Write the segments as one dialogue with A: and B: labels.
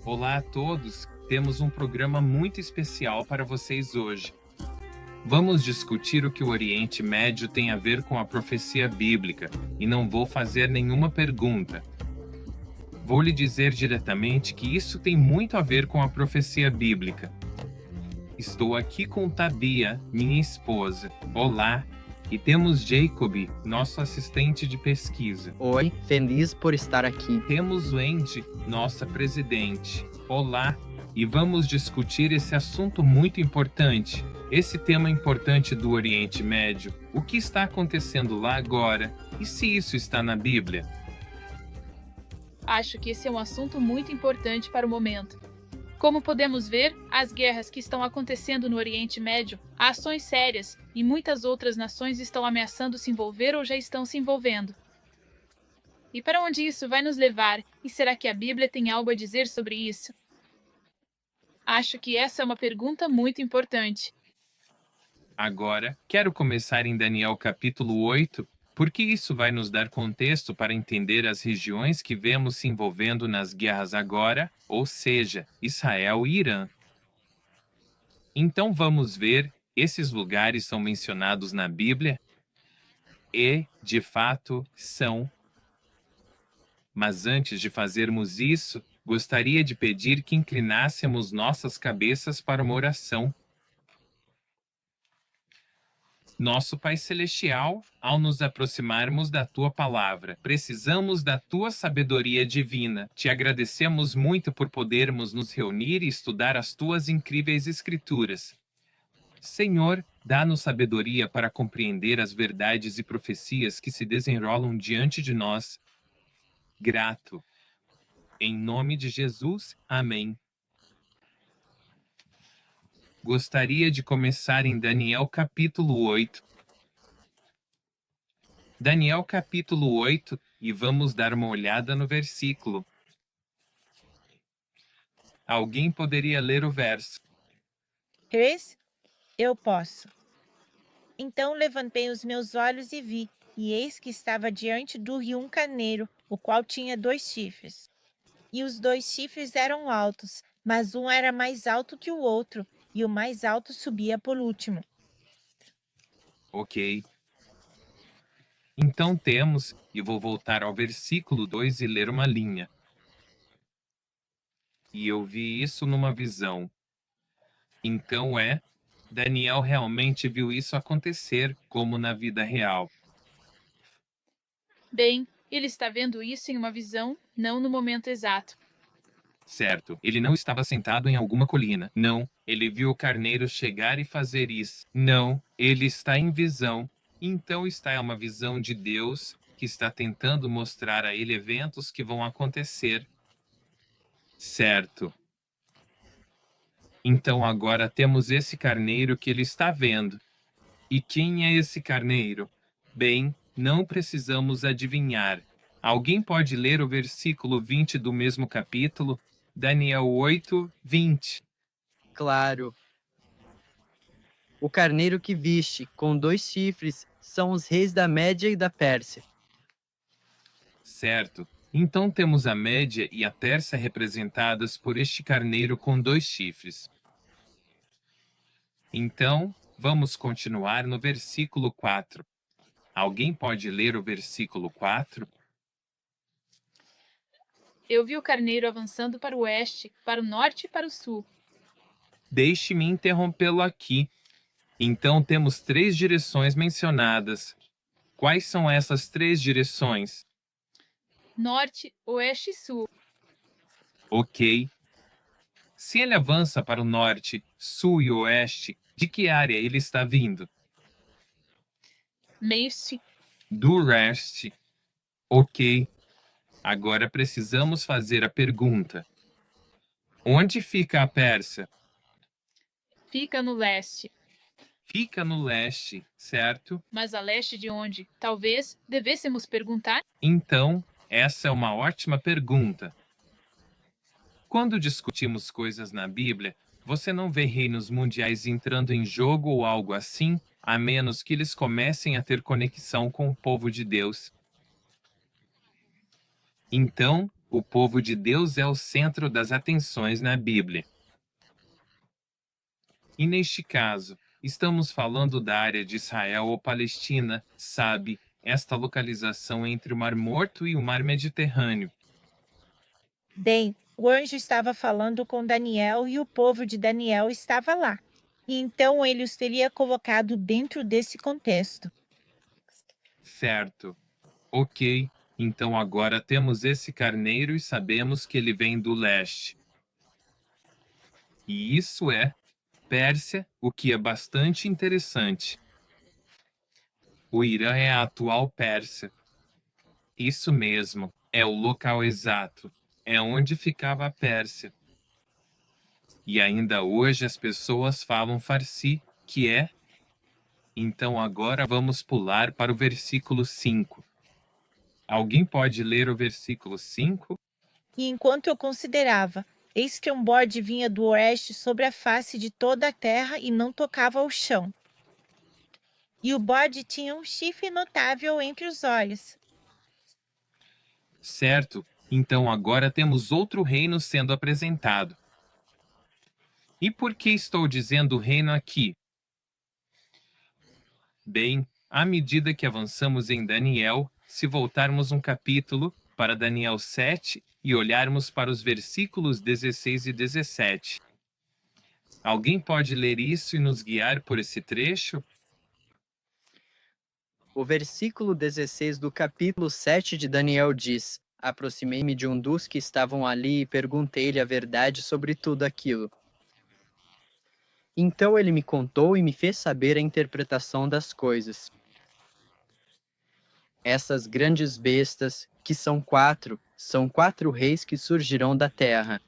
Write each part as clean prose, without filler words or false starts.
A: Olá a todos, temos um programa muito especial para vocês hoje. Vamos discutir o que o Oriente Médio tem a ver com a profecia bíblica, e não vou fazer nenhuma pergunta. Vou lhe dizer diretamente que isso tem muito a ver com a profecia bíblica. Estou aqui com Tabia, minha esposa. Olá! E temos Jacob, nosso assistente de pesquisa.
B: Oi, feliz por estar aqui.
A: Temos Wendy, nossa presidente. Olá! E vamos discutir esse assunto muito importante. Esse tema importante do Oriente Médio. O que está acontecendo lá agora? E se isso está na Bíblia?
C: Acho que esse é um assunto muito importante para o momento. Como podemos ver, as guerras que estão acontecendo no Oriente Médio, há ações sérias e muitas outras nações estão ameaçando se envolver ou já estão se envolvendo. E para onde isso vai nos levar? E será que a Bíblia tem algo a dizer sobre isso? Acho que essa é uma pergunta muito importante.
A: Agora, quero começar em Daniel capítulo 8, porque isso vai nos dar contexto para entender as regiões que vemos se envolvendo nas guerras agora, ou seja, Israel e Irã. Então vamos ver, esses lugares são mencionados na Bíblia? E, de fato, são. Mas antes de fazermos isso, gostaria de pedir que inclinássemos nossas cabeças para uma oração. Nosso Pai Celestial, ao nos aproximarmos da Tua Palavra, precisamos da Tua sabedoria divina. Te agradecemos muito por podermos nos reunir e estudar as Tuas incríveis Escrituras. Senhor, dá-nos sabedoria para compreender as verdades e profecias que se desenrolam diante de nós. Grato. Em nome de Jesus, amém. Gostaria de começar em Daniel capítulo 8. Daniel capítulo 8, e vamos dar uma olhada no versículo. Alguém poderia ler o verso?
D: Eu posso. Então levantei os meus olhos e vi, e eis que estava diante do rio um carneiro, o qual tinha 2 chifres. E os 2 chifres eram altos, mas um era mais alto que o outro, e o mais alto subia por último.
A: Ok. Então temos, e vou voltar ao versículo 2 e ler uma linha. E eu vi isso numa visão. Então Daniel realmente viu isso acontecer, como na vida real.
C: Bem, ele está vendo isso em uma visão, não no momento exato.
A: Certo, ele não estava sentado em alguma colina. Não, ele viu o carneiro chegar e fazer isso. Não, ele está em visão. Então está uma visão de Deus que está tentando mostrar a ele eventos que vão acontecer. Certo. Então agora temos esse carneiro que ele está vendo. E quem é esse carneiro? Bem, não precisamos adivinhar. Alguém pode ler o versículo 20 do mesmo capítulo? Daniel 8, 20.
B: Claro. O carneiro que viste, com 2 chifres, são os reis da Média e da Pérsia.
A: Certo. Então temos a Média e a Pérsia representadas por este carneiro com 2 chifres. Então, vamos continuar no versículo 4. Alguém pode ler o versículo 4?
C: Eu vi o carneiro avançando para o oeste, para o norte e para o sul.
A: Deixe-me interrompê-lo aqui. Então temos 3 direções mencionadas. Quais são essas 3 direções?
C: Norte, oeste e sul.
A: Ok. Se ele avança para o norte, sul e oeste, de que área ele está vindo?
C: Leste.
A: Do leste. Ok. Agora precisamos fazer a pergunta. Onde fica a Pérsia?
C: Fica no leste.
A: Fica no leste, certo?
C: Mas a leste de onde? Talvez devêssemos perguntar?
A: Então, essa é uma ótima pergunta. Quando discutimos coisas na Bíblia, você não vê reinos mundiais entrando em jogo ou algo assim, a menos que eles comecem a ter conexão com o povo de Deus. Então, O povo de Deus é o centro das atenções na Bíblia. E neste caso, estamos falando da área de Israel ou Palestina, sabe? Esta localização entre o Mar Morto e o Mar Mediterrâneo.
D: Bem, o anjo estava falando com Daniel e o povo de Daniel estava lá. E então ele os teria colocado dentro desse contexto.
A: Certo. Ok, então agora temos esse carneiro e sabemos que ele vem do leste. E isso é Pérsia, o que é bastante interessante. O Irã é a atual Pérsia. Isso mesmo, é o local exato. É onde ficava a Pérsia. E ainda hoje as pessoas falam Farsi, que é. Então agora vamos pular para o versículo 5. Alguém pode ler o versículo 5?
D: E enquanto eu considerava, eis que um bode vinha do oeste sobre a face de toda a terra e não tocava ao chão. E o bode tinha um chifre notável entre os olhos.
A: Certo, então agora temos outro reino sendo apresentado. E por que estou dizendo reino aqui? Bem, à medida que avançamos em Daniel, se voltarmos um capítulo para Daniel 7 e olharmos para os versículos 16 e 17. Alguém pode ler isso e nos guiar por esse trecho?
B: O versículo 16 do capítulo 7 de Daniel diz: Aproximei-me de um dos que estavam ali e perguntei-lhe a verdade sobre tudo aquilo. Então ele me contou e me fez saber a interpretação das coisas. Essas grandes bestas, que são quatro reis que surgirão da terra.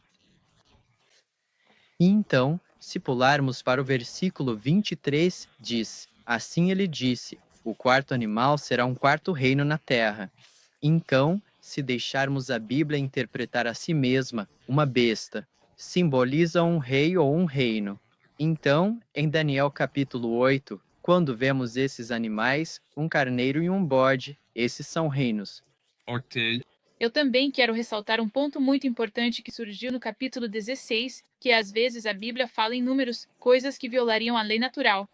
B: E então, se pularmos para o versículo 23, diz: Assim ele disse: o quarto animal será um quarto reino na terra. Então, se deixarmos a Bíblia interpretar a si mesma, uma besta simboliza um rei ou um reino. Então, em Daniel capítulo 8, quando vemos esses animais, um carneiro e um bode, esses são reinos.
A: Ok.
C: Eu também quero ressaltar um ponto muito importante que surgiu no capítulo 16, que às vezes a Bíblia fala em números, coisas que violariam a lei natural.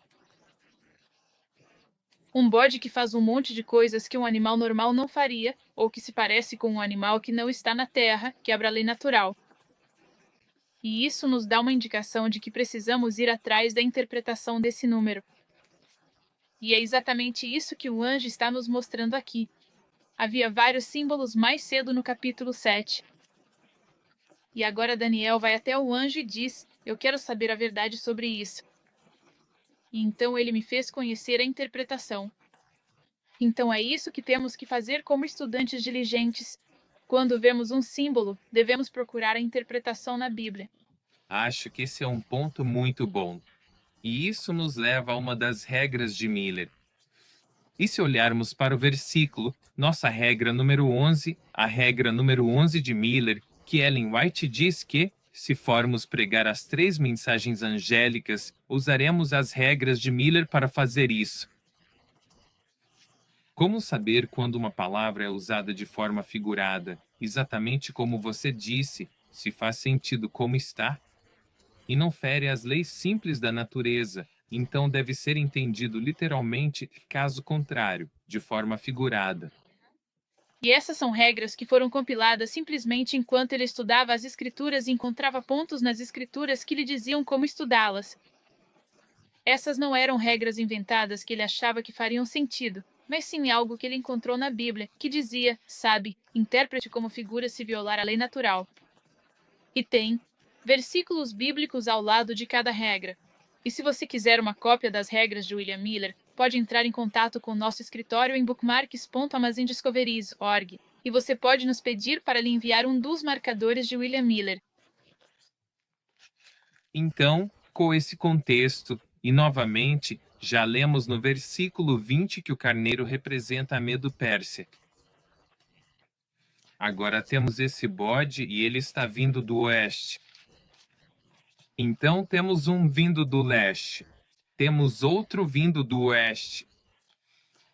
C: Um bode que faz um monte de coisas que um animal normal não faria, ou que se parece com um animal que não está na terra, quebra a lei natural. E isso nos dá uma indicação de que precisamos ir atrás da interpretação desse número. E é exatamente isso que o anjo está nos mostrando aqui. Havia vários símbolos mais cedo no capítulo 7. E agora Daniel vai até o anjo e diz: Eu quero saber a verdade sobre isso. E então ele me fez conhecer a interpretação. Então é isso que temos que fazer como estudantes diligentes. Quando vemos um símbolo, devemos procurar a interpretação na Bíblia.
A: Acho que esse é um ponto muito bom. E isso nos leva a uma das regras de Miller. E se olharmos para o versículo, nossa regra número 11, a regra número 11 de Miller, que Ellen White diz que, se formos pregar as 3 mensagens angélicas, usaremos as regras de Miller para fazer isso. Como saber quando uma palavra é usada de forma figurada, exatamente como você disse, se faz sentido como está? E não fere as leis simples da natureza, então deve ser entendido literalmente, caso contrário, de forma figurada.
C: E essas são regras que foram compiladas simplesmente enquanto ele estudava as Escrituras e encontrava pontos nas Escrituras que lhe diziam como estudá-las. Essas não eram regras inventadas que ele achava que fariam sentido, mas sim algo que ele encontrou na Bíblia, que dizia, sabe, interprete como figura se violar a lei natural. E tem versículos bíblicos ao lado de cada regra. E se você quiser uma cópia das regras de William Miller, pode entrar em contato com o nosso escritório em bookmarks.amazondiscoveries.org e você pode nos pedir para lhe enviar um dos marcadores de William Miller.
A: Então, com esse contexto, e novamente, já lemos no versículo 20 que o carneiro representa a Medo-Pérsia. Agora temos esse bode e ele está vindo do oeste. Então temos um vindo do leste. Temos outro vindo do oeste.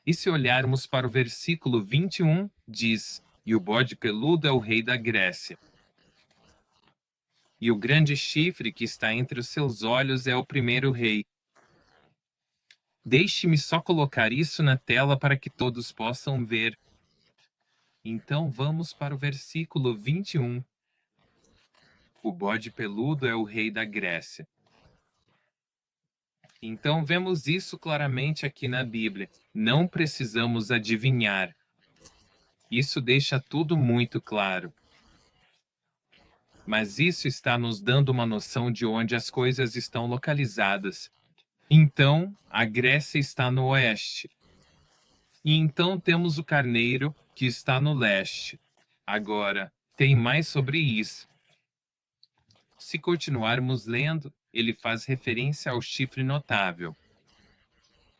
A: E se olharmos para o versículo 21, diz: e o bode peludo é o rei da Grécia. E o grande chifre que está entre os seus olhos é o primeiro rei. Deixe-me só colocar isso na tela para que todos possam ver. Então vamos para o versículo 21. O bode peludo é o rei da Grécia. Então vemos isso claramente aqui na Bíblia. Não precisamos adivinhar. Isso deixa tudo muito claro. Mas isso está nos dando uma noção de onde as coisas estão localizadas. Então, a Grécia está no oeste. E então temos o carneiro, que está no leste. Agora, tem mais sobre isso. Se continuarmos lendo, ele faz referência ao chifre notável.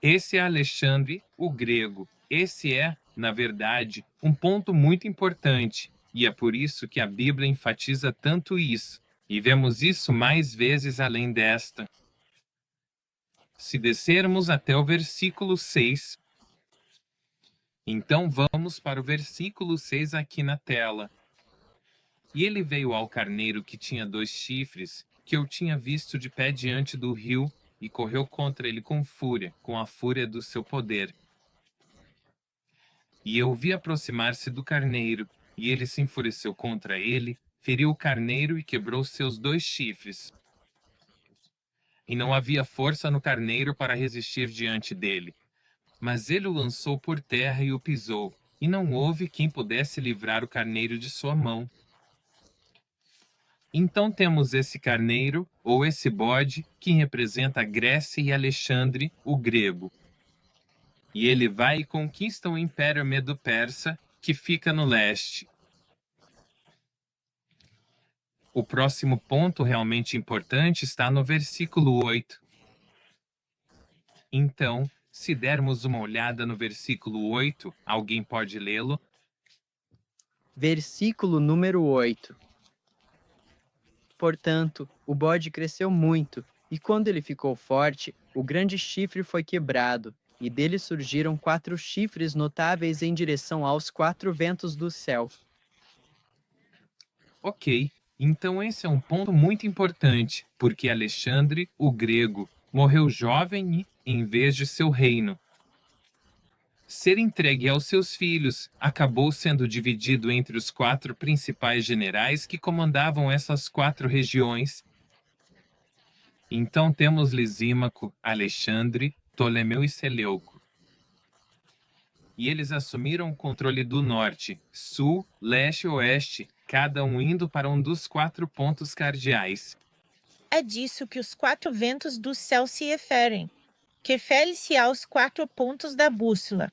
A: Esse é Alexandre, o grego. Esse é, na verdade, um ponto muito importante, e é por isso que a Bíblia enfatiza tanto isso. E vemos isso mais vezes além desta. Se descermos até o versículo 6, então vamos para o versículo 6 aqui na tela. E ele veio ao carneiro que tinha 2 chifres, que eu tinha visto de pé diante do rio, e correu contra ele com fúria, com a fúria do seu poder. E eu vi aproximar-se do carneiro, e ele se enfureceu contra ele, feriu o carneiro e quebrou seus 2 chifres. E não havia força no carneiro para resistir diante dele. Mas ele o lançou por terra e o pisou, e não houve quem pudesse livrar o carneiro de sua mão. Então temos esse carneiro, ou esse bode, que representa a Grécia e Alexandre, o grego. E ele vai e conquista o Império Medo-Persa, que fica no leste. O próximo ponto realmente importante está no versículo 8. Então, se dermos uma olhada no versículo 8, alguém pode lê-lo?
B: Versículo número 8. Portanto, o bode cresceu muito, e quando ele ficou forte, o grande chifre foi quebrado, e dele surgiram 4 chifres notáveis em direção aos 4 ventos do céu.
A: Ok, então esse é um ponto muito importante, porque Alexandre, o grego, morreu jovem e, em vez de seu reino ser entregue aos seus filhos, acabou sendo dividido entre os 4 principais generais que comandavam essas 4 regiões. Então temos Lisímaco, Alexandre, Ptolomeu e Seleuco. E eles assumiram o controle do norte, sul, leste e oeste, cada um indo para um dos 4 pontos cardeais.
D: É disso que os 4 ventos do céu se referem, que refere-se aos 4 pontos da bússola.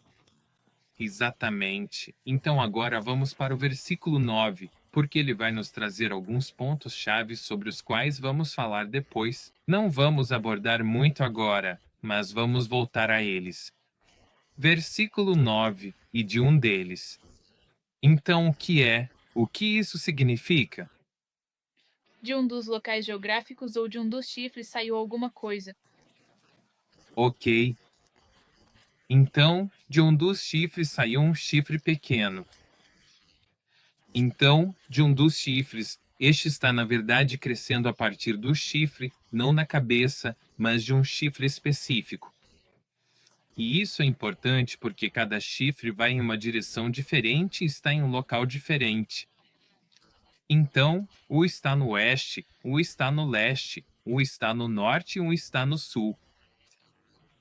A: Exatamente. Então agora vamos para o versículo 9, porque ele vai nos trazer alguns pontos-chave sobre os quais vamos falar depois. Não vamos abordar muito agora, mas vamos voltar a eles. Versículo 9, e de um deles. Então o que isso significa?
C: De um dos locais geográficos ou de um dos chifres saiu alguma coisa.
A: Ok. Então, de um dos chifres saiu um chifre pequeno. Então, de um dos chifres, este está na verdade crescendo a partir do chifre, não na cabeça, mas de um chifre específico. E isso é importante porque cada chifre vai em uma direção diferente e está em um local diferente. Então, um está no oeste, um está no leste, um está no norte e um está no sul.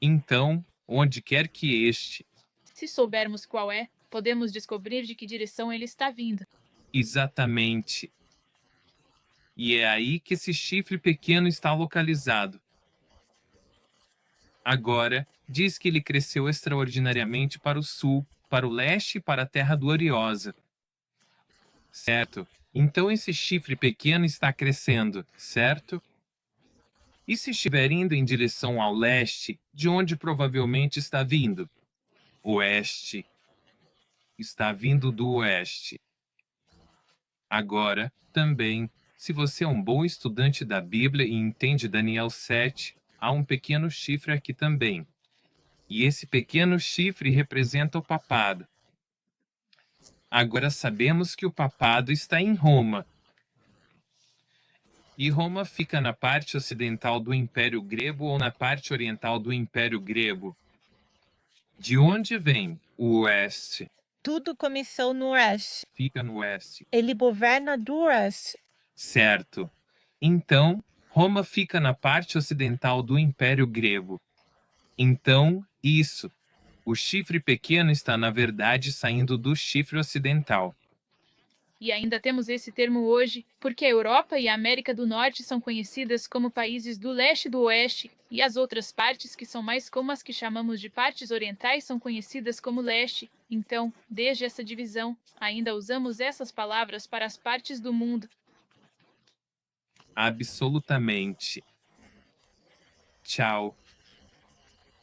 A: Então, onde quer que este,
C: Se soubermos qual é, podemos descobrir de que direção ele está vindo.
A: exatamente. E é aí que esse chifre pequeno está localizado. Agora, diz que ele cresceu extraordinariamente para o sul, para o leste e para a terra do Oriosa. Certo? Então esse chifre pequeno está crescendo, certo? E se estiver indo em direção ao leste, de onde provavelmente está vindo? Oeste. Está vindo do oeste. Agora, também, se você é um bom estudante da Bíblia e entende Daniel 7, há um pequeno chifre aqui também. E esse pequeno chifre representa o papado. Agora sabemos que o papado está em Roma. E Roma fica na parte ocidental do Império Grego ou na parte oriental do Império Grego? De onde vem o oeste?
D: Tudo começou no oeste.
A: Fica no oeste.
D: Ele governa do oeste.
A: Certo. Então, Roma fica na parte ocidental do Império Grego. Então, isso. O chifre pequeno está, na verdade, saindo do chifre ocidental.
C: E ainda temos esse termo hoje, porque a Europa e a América do Norte são conhecidas como países do leste e do oeste, e as outras partes, que são mais como as que chamamos de partes orientais, são conhecidas como leste. Então, desde essa divisão, ainda usamos essas palavras para as partes do mundo.
A: Absolutamente. Tchau.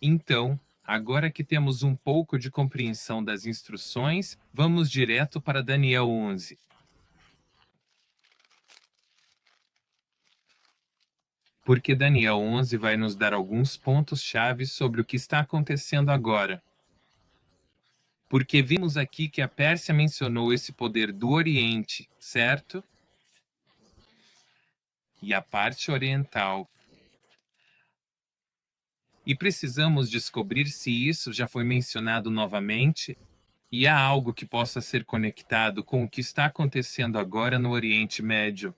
A: Então, agora que temos um pouco de compreensão das instruções, vamos direto para Daniel 11. Porque Daniel 11 vai nos dar alguns pontos-chave sobre o que está acontecendo agora. Porque vimos aqui que a Pérsia mencionou esse poder do Oriente, certo? E a parte oriental. E precisamos descobrir se isso já foi mencionado novamente e há algo que possa ser conectado com o que está acontecendo agora no Oriente Médio.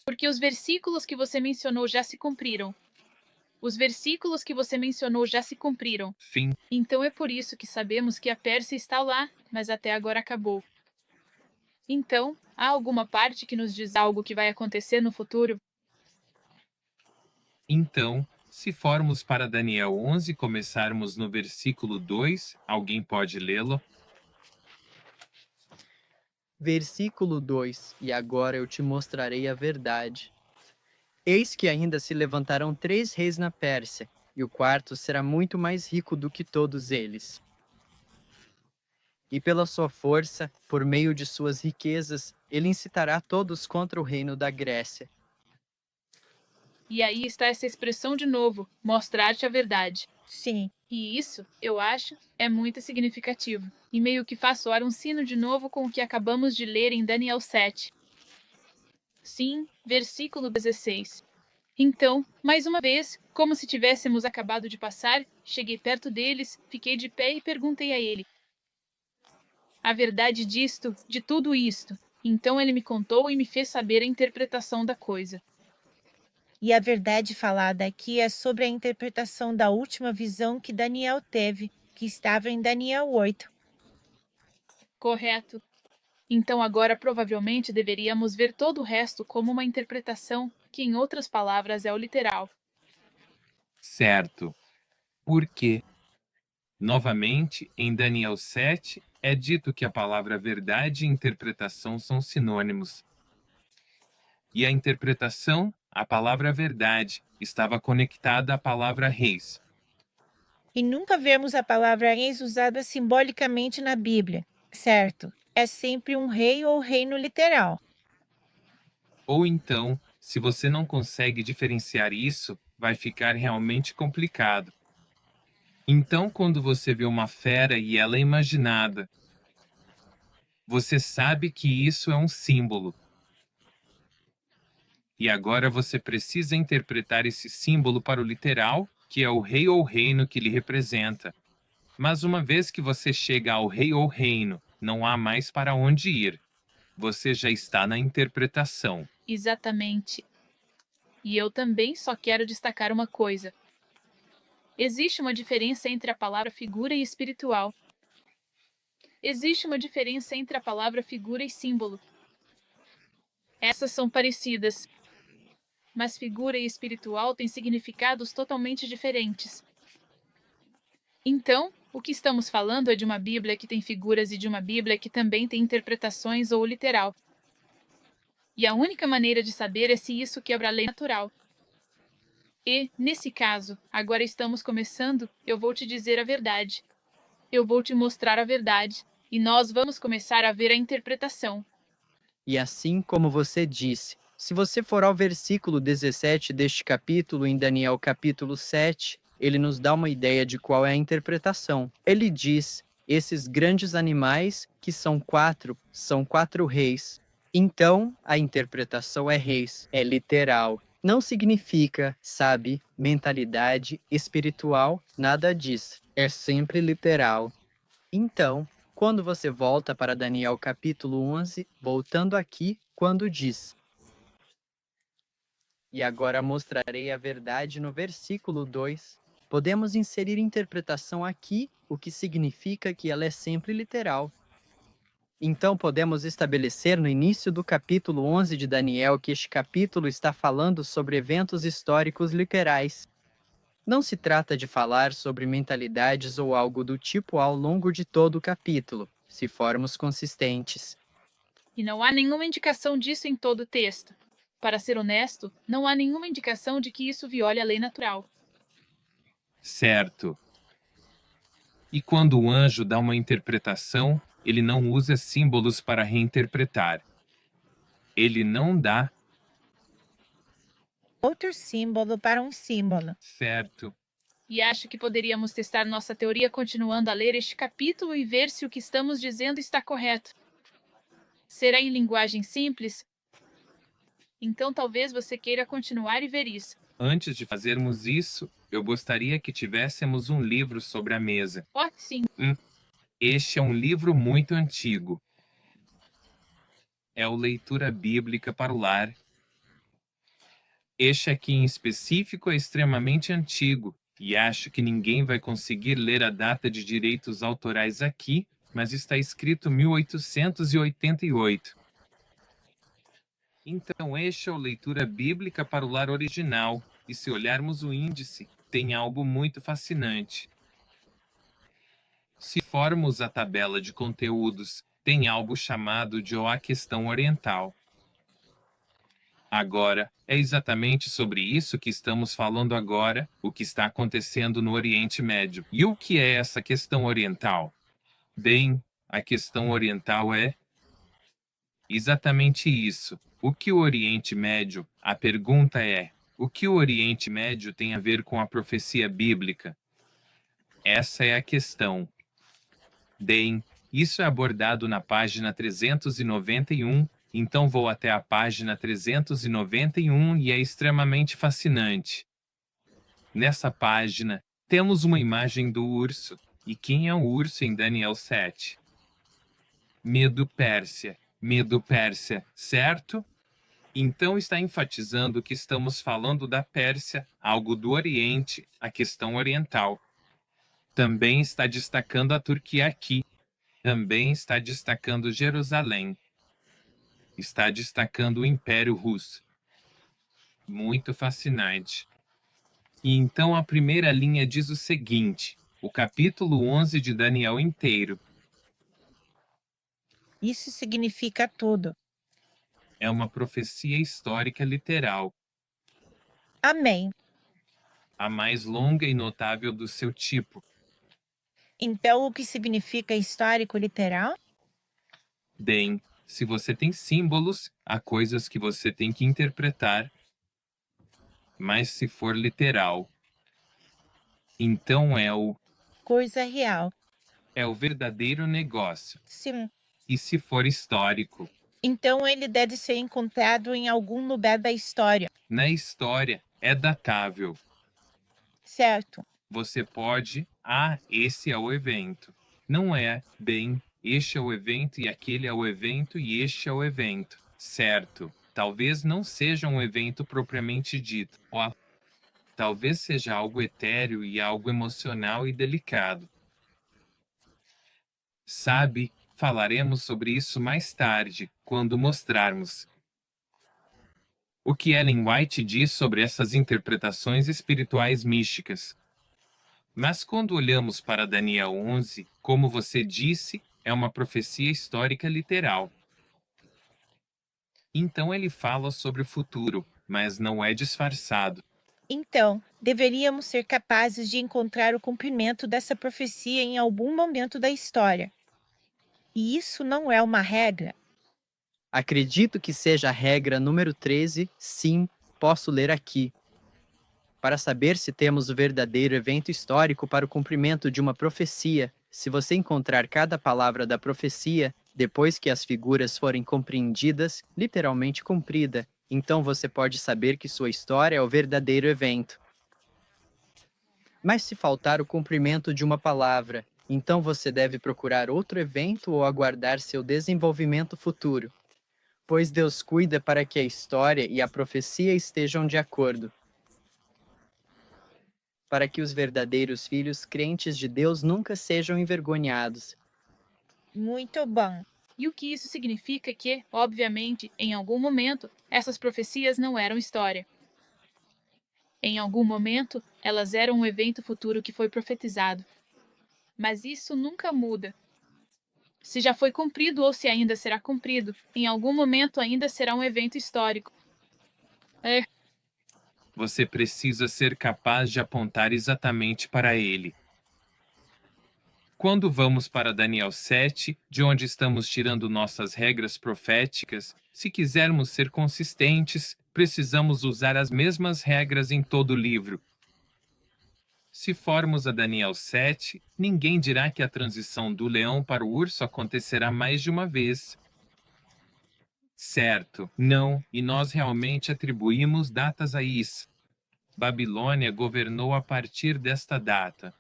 C: Porque os versículos que você mencionou já se cumpriram. Os versículos que você mencionou já se cumpriram.
A: Fim.
C: Então é por isso que sabemos que a Pérsia está lá, mas até agora acabou. Então, há alguma parte que nos diz algo que vai acontecer no futuro?
A: Então, se formos para Daniel 11 e começarmos no versículo 2, alguém pode lê-lo?
B: Versículo 2: E agora eu te mostrarei a verdade. Eis que ainda se levantarão 3 reis na Pérsia, e o quarto será muito mais rico do que todos eles. E pela sua força, por meio de suas riquezas, ele incitará todos contra o reino da Grécia.
C: E aí está essa expressão de novo, mostrar-te a verdade.
D: Sim.
C: E isso, eu acho, é muito significativo. E meio que faz soar um sino de novo com o que acabamos de ler em Daniel 7. Sim, versículo 16. Então, mais uma vez, como se tivéssemos acabado de passar, cheguei perto deles, fiquei de pé e perguntei a ele a verdade disto, de tudo isto. Então ele me contou e me fez saber a interpretação da coisa.
D: E a verdade falada aqui é sobre a interpretação da última visão que Daniel teve, que estava em Daniel 8.
C: Correto. Então agora provavelmente deveríamos ver todo o resto como uma interpretação, que em outras palavras é o literal.
A: Certo. Por quê? Novamente, em Daniel 7, é dito que a palavra verdade e interpretação são sinônimos. E a interpretação, a palavra verdade, estava conectada à palavra reis.
D: E nunca vemos a palavra reis usada simbolicamente na Bíblia, certo? É sempre um rei ou reino literal.
A: Ou então, se você não consegue diferenciar isso, vai ficar realmente complicado. Então, quando você vê uma fera e ela é imaginada, você sabe que isso é um símbolo. E agora você precisa interpretar esse símbolo para o literal, que é o rei ou reino que lhe representa. Mas uma vez que você chega ao rei ou reino, não há mais para onde ir. Você já está na interpretação.
C: Exatamente. E eu também só quero destacar uma coisa. Existe uma diferença entre a palavra figura e espiritual. Existe uma diferença entre a palavra figura e símbolo. Essas são parecidas, mas figura e espiritual têm significados totalmente diferentes. Então, o que estamos falando é de uma Bíblia que tem figuras e de uma Bíblia que também tem interpretações ou literal. E a única maneira de saber é se isso quebra a lei natural. E, nesse caso, agora estamos começando, eu vou te dizer a verdade. Eu vou te mostrar a verdade, e nós vamos começar a ver a interpretação.
B: E assim como você disse, se você for ao versículo 17 deste capítulo, em Daniel capítulo 7, ele nos dá uma ideia de qual é a interpretação. Ele diz: Esses grandes animais, que são quatro reis. Então, a interpretação é reis, é literal. Não significa, sabe, mentalidade espiritual, nada disso. É sempre literal. Então, quando você volta para Daniel capítulo 11, voltando aqui, quando diz: E agora mostrarei a verdade no versículo 2. Podemos inserir interpretação aqui, o que significa que ela é sempre literal. Então podemos estabelecer no início do capítulo 11 de Daniel que este capítulo está falando sobre eventos históricos literais. Não se trata de falar sobre mentalidades ou algo do tipo ao longo de todo o capítulo, se formos consistentes.
C: E não há nenhuma indicação disso em todo o texto. Para ser honesto, não há nenhuma indicação de que isso viole a lei natural.
A: Certo. E quando o anjo dá uma interpretação, ele não usa símbolos para reinterpretar. Ele não dá.
D: Outro símbolo para um símbolo.
A: Certo.
C: E acho que poderíamos testar nossa teoria continuando a ler este capítulo e ver se o que estamos dizendo está correto. Será em linguagem simples? Então talvez você queira continuar e ver isso.
A: Antes de fazermos isso, eu gostaria que tivéssemos um livro sobre a mesa.
C: Oh, sim.
A: Este é um livro muito antigo. É o Leitura Bíblica para o Lar. Este aqui em específico é extremamente antigo, e acho que ninguém vai conseguir ler a data de direitos autorais aqui, mas está escrito 1888. Então este é o Leitura Bíblica para o Lar original, e se olharmos o índice, tem algo muito fascinante. Se formos a tabela de conteúdos, tem algo chamado de A Questão Oriental. Agora, é exatamente sobre isso que estamos falando agora, o que está acontecendo no Oriente Médio. E o que é essa questão oriental? Bem, a questão oriental é exatamente isso. O que o Oriente Médio? A pergunta é: o que o Oriente Médio tem a ver com a profecia bíblica? Essa é a questão. Bem, isso é abordado na página 391, então vou até a página 391 e é extremamente fascinante. Nessa página, temos uma imagem do urso. E quem é o urso em Daniel 7? Medo-Pérsia. Medo-Pérsia, certo? Então está enfatizando que estamos falando da Pérsia, algo do Oriente, a questão oriental. Também está destacando a Turquia aqui. Também está destacando Jerusalém. Está destacando o Império Russo. Muito fascinante. E então a primeira linha diz o seguinte, o capítulo 11 de Daniel inteiro.
D: Isso significa tudo.
A: É uma profecia histórica literal,
D: Amém.
A: a mais longa e notável do seu tipo.
D: Então, o que significa histórico literal?
A: Bem, se você tem símbolos, há coisas que você tem que interpretar. Mas se for literal, então é o
D: Coisa real.
A: verdadeiro negócio.
D: Sim.
A: E se for histórico?
D: Então, ele deve ser encontrado em algum lugar da história.
A: Na história, é datável.
D: Certo.
A: Você pode, esse é o evento. Não é, bem, este é o evento e aquele é o evento e este é o evento. Certo. Talvez não seja um evento propriamente dito. Talvez seja algo etéreo e algo emocional e delicado. Sabe, falaremos sobre isso mais tarde, quando mostrarmos o que Ellen White diz sobre essas interpretações espirituais místicas. Mas quando olhamos para Daniel 11, como você disse, é uma profecia histórica literal. Então ele fala sobre o futuro, mas não é disfarçado.
D: Então, deveríamos ser capazes de encontrar o cumprimento dessa profecia em algum momento da história. E isso não é uma regra.
B: Acredito que seja a regra número 13, sim, posso ler aqui. Para saber se temos o verdadeiro evento histórico para o cumprimento de uma profecia, Se você encontrar cada palavra da profecia, depois que as figuras forem compreendidas, literalmente cumprida, então você pode saber que sua história é o verdadeiro evento. Mas se faltar o cumprimento de uma palavra, então você deve procurar outro evento ou aguardar seu desenvolvimento futuro. Pois Deus cuida para que a história e a profecia estejam de acordo, para que os verdadeiros filhos crentes de Deus nunca sejam envergonhados.
D: Muito bom.
C: E o que isso significa que, obviamente, em algum momento, essas profecias não eram história. Em algum momento, elas eram um evento futuro que foi profetizado. Mas isso nunca muda. Se já foi cumprido ou se ainda será cumprido, em algum momento ainda será um evento histórico.
A: Você precisa ser capaz de apontar exatamente para ele. Quando vamos para Daniel 7, de onde estamos tirando nossas regras proféticas, se quisermos ser consistentes, precisamos usar as mesmas regras em todo o livro. Se formos a Daniel 7, ninguém dirá que a transição do leão para o urso acontecerá mais de uma vez. Certo, não, e nós realmente atribuímos datas a isso. Babilônia governou a partir desta data.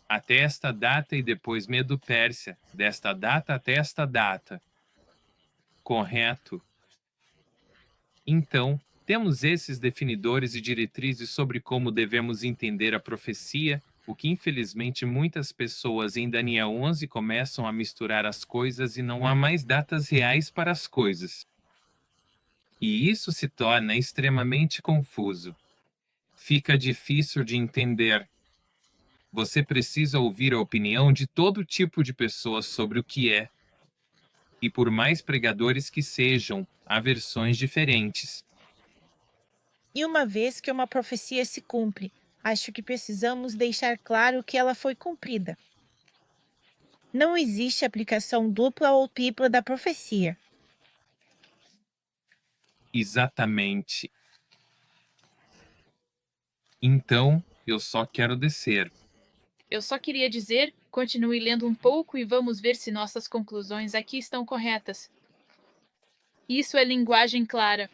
A: Até esta data e depois Medo-Pérsia, desta data até esta data. Correto? Então, temos esses definidores e diretrizes sobre como devemos entender a profecia, o que infelizmente muitas pessoas em Daniel 11 começam a misturar as coisas e não há mais datas reais para as coisas. E isso se torna extremamente confuso. Fica difícil de entender. Você precisa ouvir a opinião de todo tipo de pessoas sobre o que é. E por mais pregadores que sejam, há versões diferentes.
D: E uma vez que uma profecia se cumpre, acho que precisamos deixar claro que ela foi cumprida. Não existe aplicação dupla ou tripla da profecia.
A: Exatamente. Então, eu só quero descer.
C: Eu só queria dizer, continue lendo um pouco e vamos ver se nossas conclusões aqui estão corretas. Isso é linguagem clara.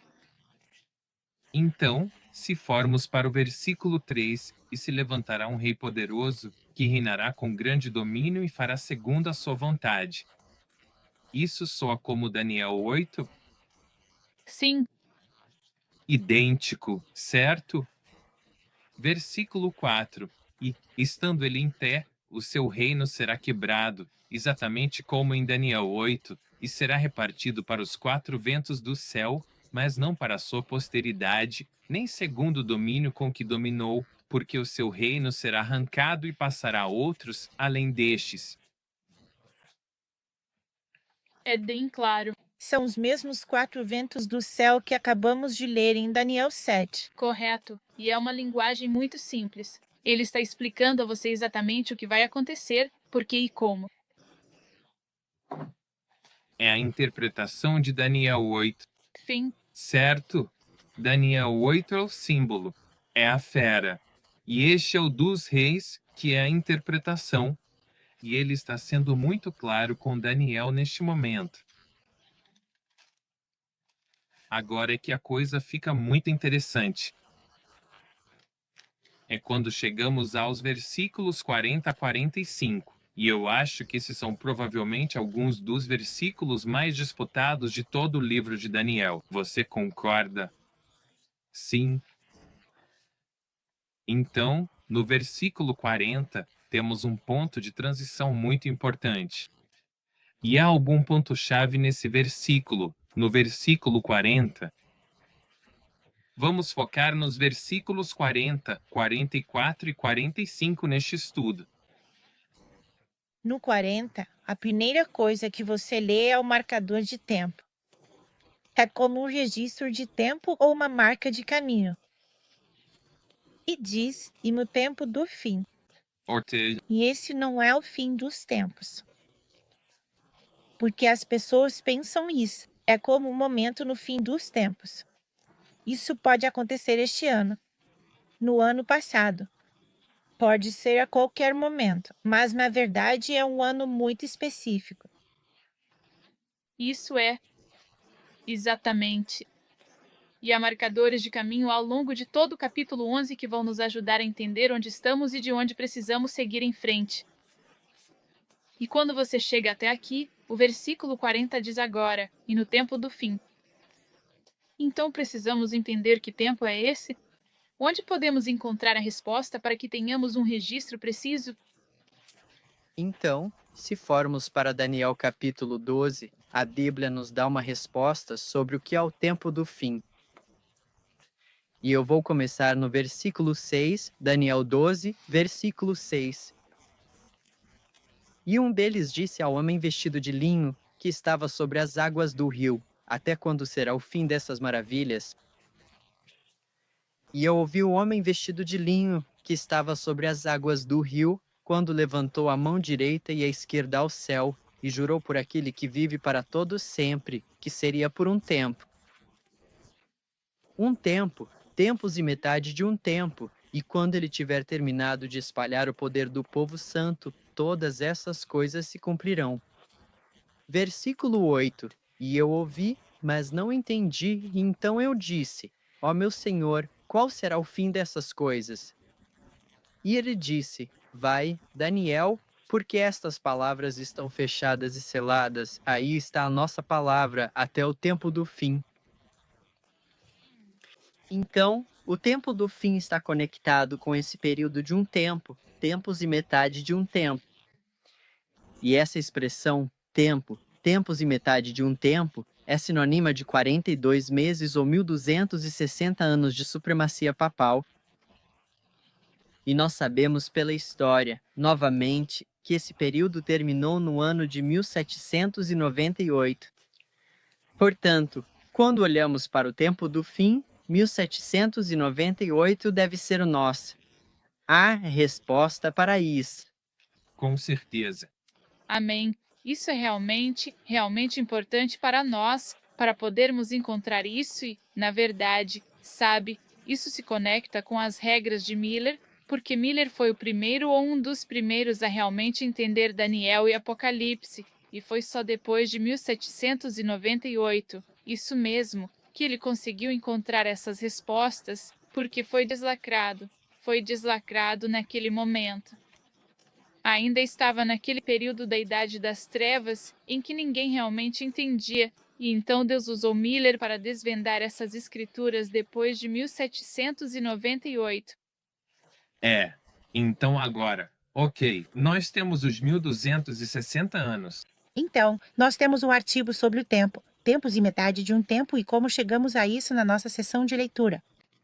A: Então, se formos para o versículo 3, e se levantará um rei poderoso, que reinará com grande domínio e fará segundo a sua vontade. Isso soa como Daniel 8?
C: Sim,
A: Idêntico, certo? Versículo 4. E, estando ele em pé, o seu reino será quebrado, exatamente como em Daniel 8, e será repartido para os 4 ventos do céu, mas não para a sua posteridade, nem segundo o domínio com que dominou, porque o seu reino será arrancado e passará a outros além destes.
C: é bem claro.
D: São os mesmos 4 ventos do céu que acabamos de ler em Daniel 7.
C: Correto. E é uma linguagem muito simples. Ele está explicando a você exatamente o que vai acontecer, por que e como.
A: É a interpretação de Daniel 8,
C: Fim.
A: certo? Daniel 8 é o símbolo, é a fera. E este é o dos reis, que é a interpretação. E ele está sendo muito claro com Daniel neste momento. Agora é que a coisa fica muito interessante. É quando chegamos aos versículos 40 a 45. E eu acho que esses são provavelmente alguns dos versículos mais disputados de todo o livro de Daniel. Você concorda? Sim. Então, no versículo 40, temos um ponto de transição muito importante. E há algum ponto-chave nesse versículo, no versículo 40. Vamos focar nos versículos 40, 44 e 45 neste estudo.
D: No 40, a primeira coisa que você lê é o marcador de tempo. É como um registro de tempo ou uma marca de caminho. E diz, e no tempo do fim. E esse não é o fim dos tempos. Porque as pessoas pensam isso. É como um momento no fim dos tempos. Isso pode acontecer este ano. No ano passado. Pode ser a qualquer momento, mas na verdade é um ano muito específico.
C: Isso é, exatamente. E há marcadores de caminho ao longo de todo o capítulo 11 que vão nos ajudar a entender onde estamos e de onde precisamos seguir em frente. E quando você chega até aqui, o versículo 40 diz agora, e no tempo do fim. Então precisamos entender que tempo é esse? Onde podemos encontrar a resposta para que tenhamos um registro preciso?
B: Então, se formos para Daniel capítulo 12, a Bíblia nos dá uma resposta sobre o que é o tempo do fim. E eu vou começar no versículo 6, Daniel 12, versículo 6. E um deles disse ao homem vestido de linho, que estava sobre as águas do rio: até quando será o fim dessas maravilhas? E eu ouvi o homem vestido de linho, que estava sobre as águas do rio, quando levantou a mão direita e a esquerda ao céu, e jurou por aquele que vive para todo sempre, que seria por um tempo. Um tempo, tempos e metade de um tempo, e quando ele tiver terminado de espalhar o poder do povo santo, todas essas coisas se cumprirão. Versículo 8. E eu ouvi, mas não entendi, e então eu disse: ó meu Senhor, qual será o fim dessas coisas? E ele disse: vai, Daniel, porque estas palavras estão fechadas e seladas, aí está a nossa palavra até o tempo do fim. Então, o tempo do fim está conectado com esse período de um tempo, tempos e metade de um tempo. E essa expressão, tempo, tempos e metade de um tempo, é sinônima de 42 meses ou 1260 anos de supremacia papal. E nós sabemos pela história, novamente, que esse período terminou no ano de 1798. Portanto, quando olhamos para o tempo do fim, 1798 deve ser o nosso. Há resposta para isso.
A: Com certeza.
C: Amém. Isso é realmente importante para nós, para podermos encontrar isso e, na verdade, sabe, isso se conecta com as regras de Miller, porque Miller foi o primeiro ou um dos primeiros a realmente entender Daniel e Apocalipse, e foi só depois de 1798, isso mesmo, que ele conseguiu encontrar essas respostas, porque foi deslacrado naquele momento. Ainda estava naquele período da Idade das Trevas em que ninguém realmente entendia, e então Deus usou Miller para desvendar essas escrituras depois de 1798.
A: Então agora, ok, nós temos os 1260 anos.
D: Então, nós temos um artigo sobre o tempo, tempos e metade de um tempo e como chegamos a isso na nossa sessão de leitura.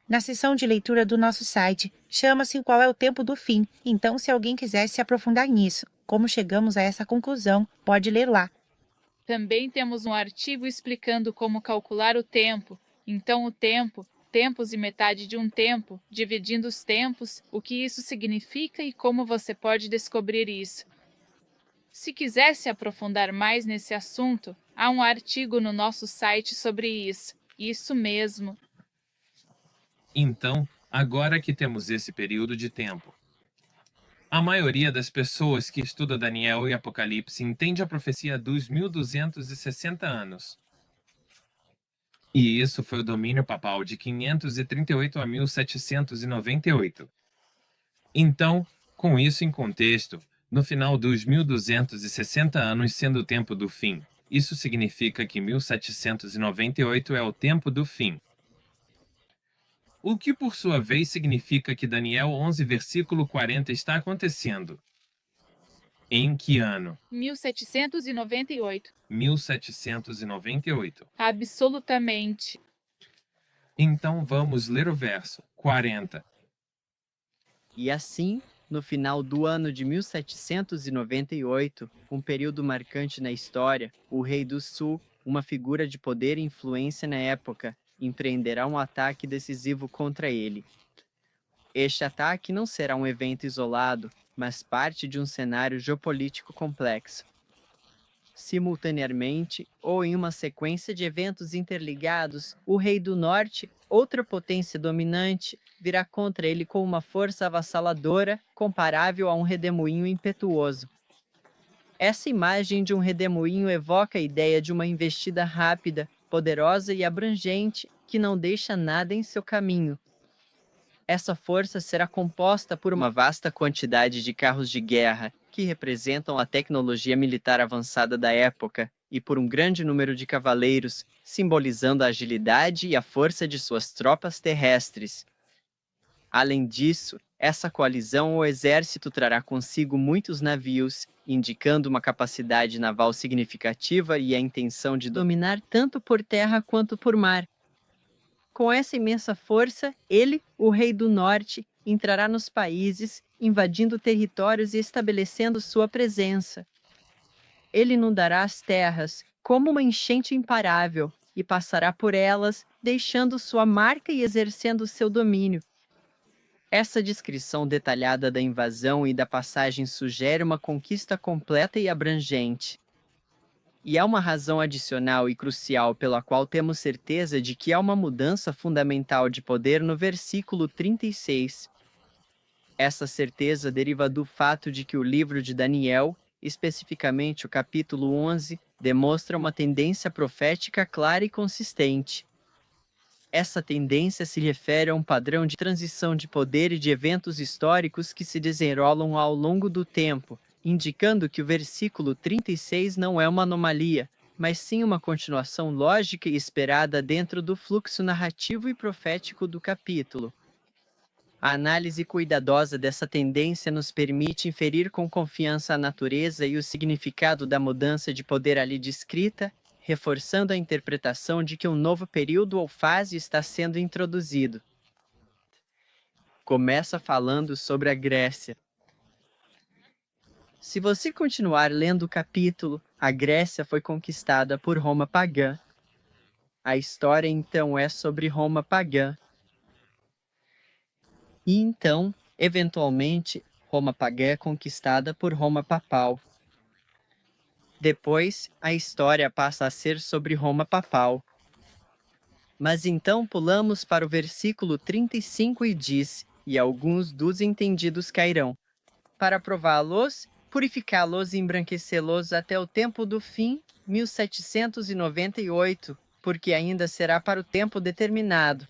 D: Na seção de leitura do nosso site, chama-se Qual é o Tempo do Fim. Então, se alguém quiser se aprofundar nisso, como chegamos a essa conclusão, pode ler lá.
C: Também temos um artigo explicando como calcular o tempo. Então, o tempo, tempos e metade de um tempo, dividindo os tempos, o que isso significa e como você pode descobrir isso. Se quiser se aprofundar mais nesse assunto, há um artigo no nosso site sobre isso. Isso mesmo.
A: Então, agora que temos esse período de tempo, a maioria das pessoas que estuda Daniel e Apocalipse entende a profecia dos 1260 anos. E isso foi o domínio papal de 538 a 1798. Então, com isso em contexto, no final dos 1260 anos sendo o tempo do fim, isso significa que 1798 é o tempo do fim. O que, por sua vez, significa que Daniel 11, versículo 40 está acontecendo. Em que ano?
C: 1798.
A: 1798.
C: Absolutamente.
A: Então vamos ler o verso 40.
B: E assim, no final do ano de 1798, um período marcante na história, o Rei do Sul, uma figura de poder e influência na época, empreenderá um ataque decisivo contra ele. Este ataque não será um evento isolado, mas parte de um cenário geopolítico complexo. simultaneamente ou em uma sequência de eventos interligados, o rei do norte, outra potência dominante, virá contra ele com uma força avassaladora comparável a um redemoinho impetuoso. Essa imagem de um redemoinho evoca a ideia de uma investida rápida, poderosa e abrangente que não deixa nada em seu caminho. Essa força será composta por uma vasta quantidade de carros de guerra, que representam a tecnologia militar avançada da época, e por um grande número de cavaleiros, simbolizando a agilidade e a força de suas tropas terrestres. Além disso, essa coalizão ou exército trará consigo muitos navios, indicando uma capacidade naval significativa e a intenção de dominar tanto por terra quanto por mar. Com essa imensa força, ele, o Rei do Norte, entrará nos países, invadindo territórios e estabelecendo sua presença. Ele inundará as terras, como uma enchente imparável, e passará por elas, deixando sua marca e exercendo seu domínio. Essa descrição detalhada da invasão e da passagem sugere uma conquista completa e abrangente. E há uma razão adicional e crucial pela qual temos certeza de que há uma mudança fundamental de poder no versículo 36. Essa certeza deriva do fato de que o livro de Daniel, especificamente o capítulo 11, demonstra uma tendência profética clara e consistente. Essa tendência se refere a um padrão de transição de poder e de eventos históricos que se desenrolam ao longo do tempo, indicando que o versículo 36 não é uma anomalia, mas sim uma continuação lógica e esperada dentro do fluxo narrativo e profético do capítulo. A análise cuidadosa dessa tendência nos permite inferir com confiança a natureza e o significado da mudança de poder ali descrita, reforçando a interpretação de que um novo período ou fase está sendo introduzido. Começa falando sobre a Grécia. Se você continuar lendo o capítulo, a Grécia foi conquistada por Roma pagã. A história então é sobre Roma pagã. E então, eventualmente, Roma pagã é conquistada por Roma papal. Depois, a história passa a ser sobre Roma papal. Mas então pulamos para o versículo 35 e diz: "E alguns dos entendidos cairão, para prová-los, purificá-los e embranquecê-los até o tempo do fim, 1798, porque ainda será para o tempo determinado."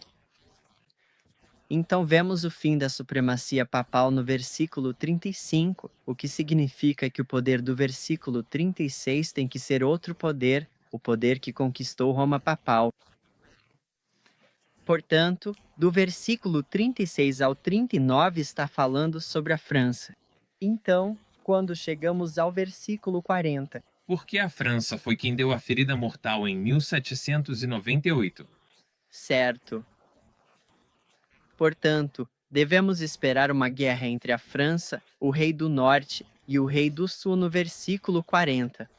B: Então vemos o fim da supremacia papal no versículo 35, o que significa que o poder do versículo 36 tem que ser outro poder, o poder que conquistou Roma papal. Portanto, do versículo 36 ao 39 está falando sobre a França. Então, quando chegamos ao versículo 40,
A: Porque a França foi quem deu a ferida mortal em 1798.
B: certo. Portanto, devemos esperar uma guerra entre a França, o rei do norte, e o rei do sul no versículo 40.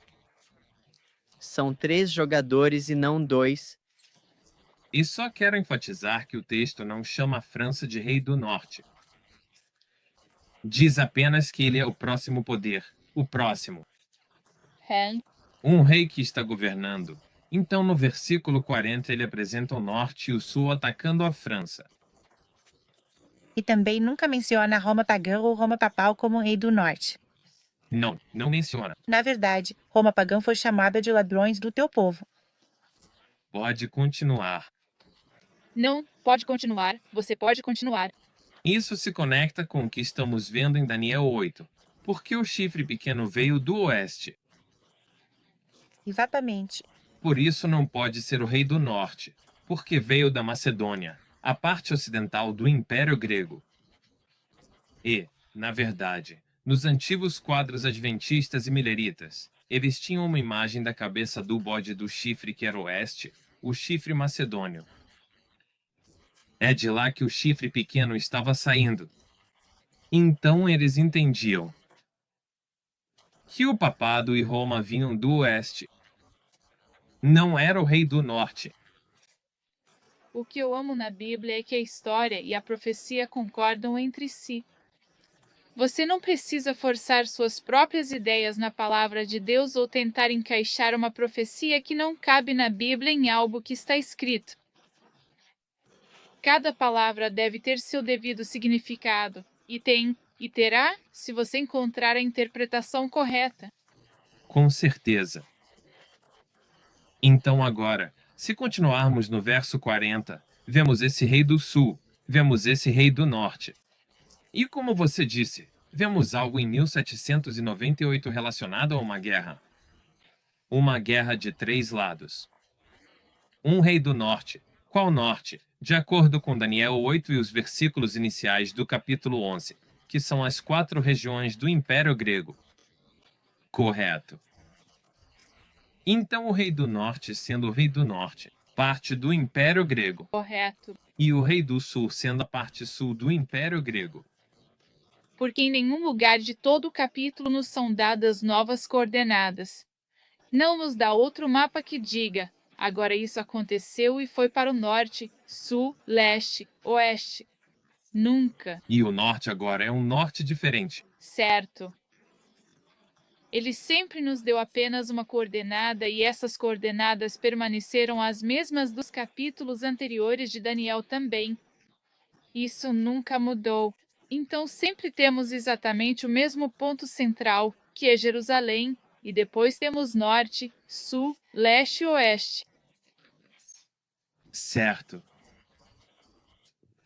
B: São 3 jogadores e não 2.
A: E só quero enfatizar que o texto não chama a França de Rei do Norte. Diz apenas que ele é o próximo poder, o próximo. Um rei que está governando. Então, no versículo 40, ele apresenta o norte e o sul atacando a França.
D: E também nunca menciona Roma pagã ou Roma papal como rei do norte.
A: Não menciona.
D: Na verdade, Roma pagã foi chamada de ladrões do teu povo.
A: Pode continuar.
C: Não, pode continuar. Você pode continuar.
A: Isso se conecta com o que estamos vendo em Daniel 8. Porque o chifre pequeno veio do oeste.
D: Exatamente.
A: Por isso não pode ser o rei do norte, porque veio da Macedônia, a parte ocidental do Império Grego. E, na verdade, nos antigos quadros adventistas e mileritas, eles tinham uma imagem da cabeça do bode do chifre que era oeste, o chifre macedônio. É de lá que o chifre pequeno estava saindo. Então eles entendiam que o papado e Roma vinham do oeste. Não era o rei do norte.
C: O que eu amo na Bíblia é que a história e a profecia concordam entre si. Você não precisa forçar suas próprias ideias na palavra de Deus ou tentar encaixar uma profecia que não cabe na Bíblia em algo que está escrito. Cada palavra deve ter seu devido significado, e tem, e terá, se você encontrar a interpretação correta.
A: Com certeza. Então agora, se continuarmos no verso 40, vemos esse rei do sul, vemos esse rei do norte. E como você disse, vemos algo em 1798 relacionado a uma guerra. Uma guerra de 3 lados. Um rei do norte. Qual norte? De acordo com Daniel 8 e os versículos iniciais do capítulo 11, que são as 4 regiões do Império Grego. Correto. Então o rei do norte, sendo o rei do norte, parte do Império Grego,
C: Correto.
A: e o rei do sul, sendo a parte sul do Império Grego.
C: Porque em nenhum lugar de todo o capítulo nos são dadas novas coordenadas. Não nos dá outro mapa que diga: agora isso aconteceu e foi para o norte, sul, leste, oeste. Nunca.
A: E o norte agora é um norte diferente.
C: Certo. Ele sempre nos deu apenas uma coordenada e essas coordenadas permaneceram as mesmas dos capítulos anteriores de Daniel também. Isso nunca mudou. Então sempre temos exatamente o mesmo ponto central, que é Jerusalém, e depois temos norte, sul, leste e oeste.
A: Certo.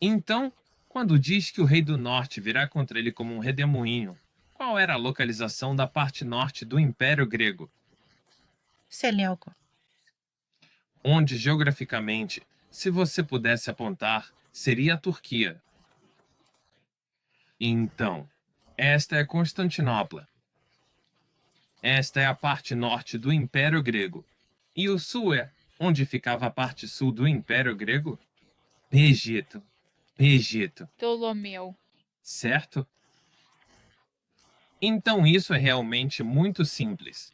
A: Então, quando diz que o rei do norte virá contra ele como um redemoinho, qual era a localização da parte norte do Império Grego?
D: Seleuco.
A: Onde, geograficamente, se você pudesse apontar, seria a Turquia. Então, esta é Constantinopla. Esta é a parte norte do Império Grego. E o sul é onde ficava a parte sul do Império Grego? Egito. Egito.
C: Ptolomeu.
A: Certo? Então isso é realmente muito simples.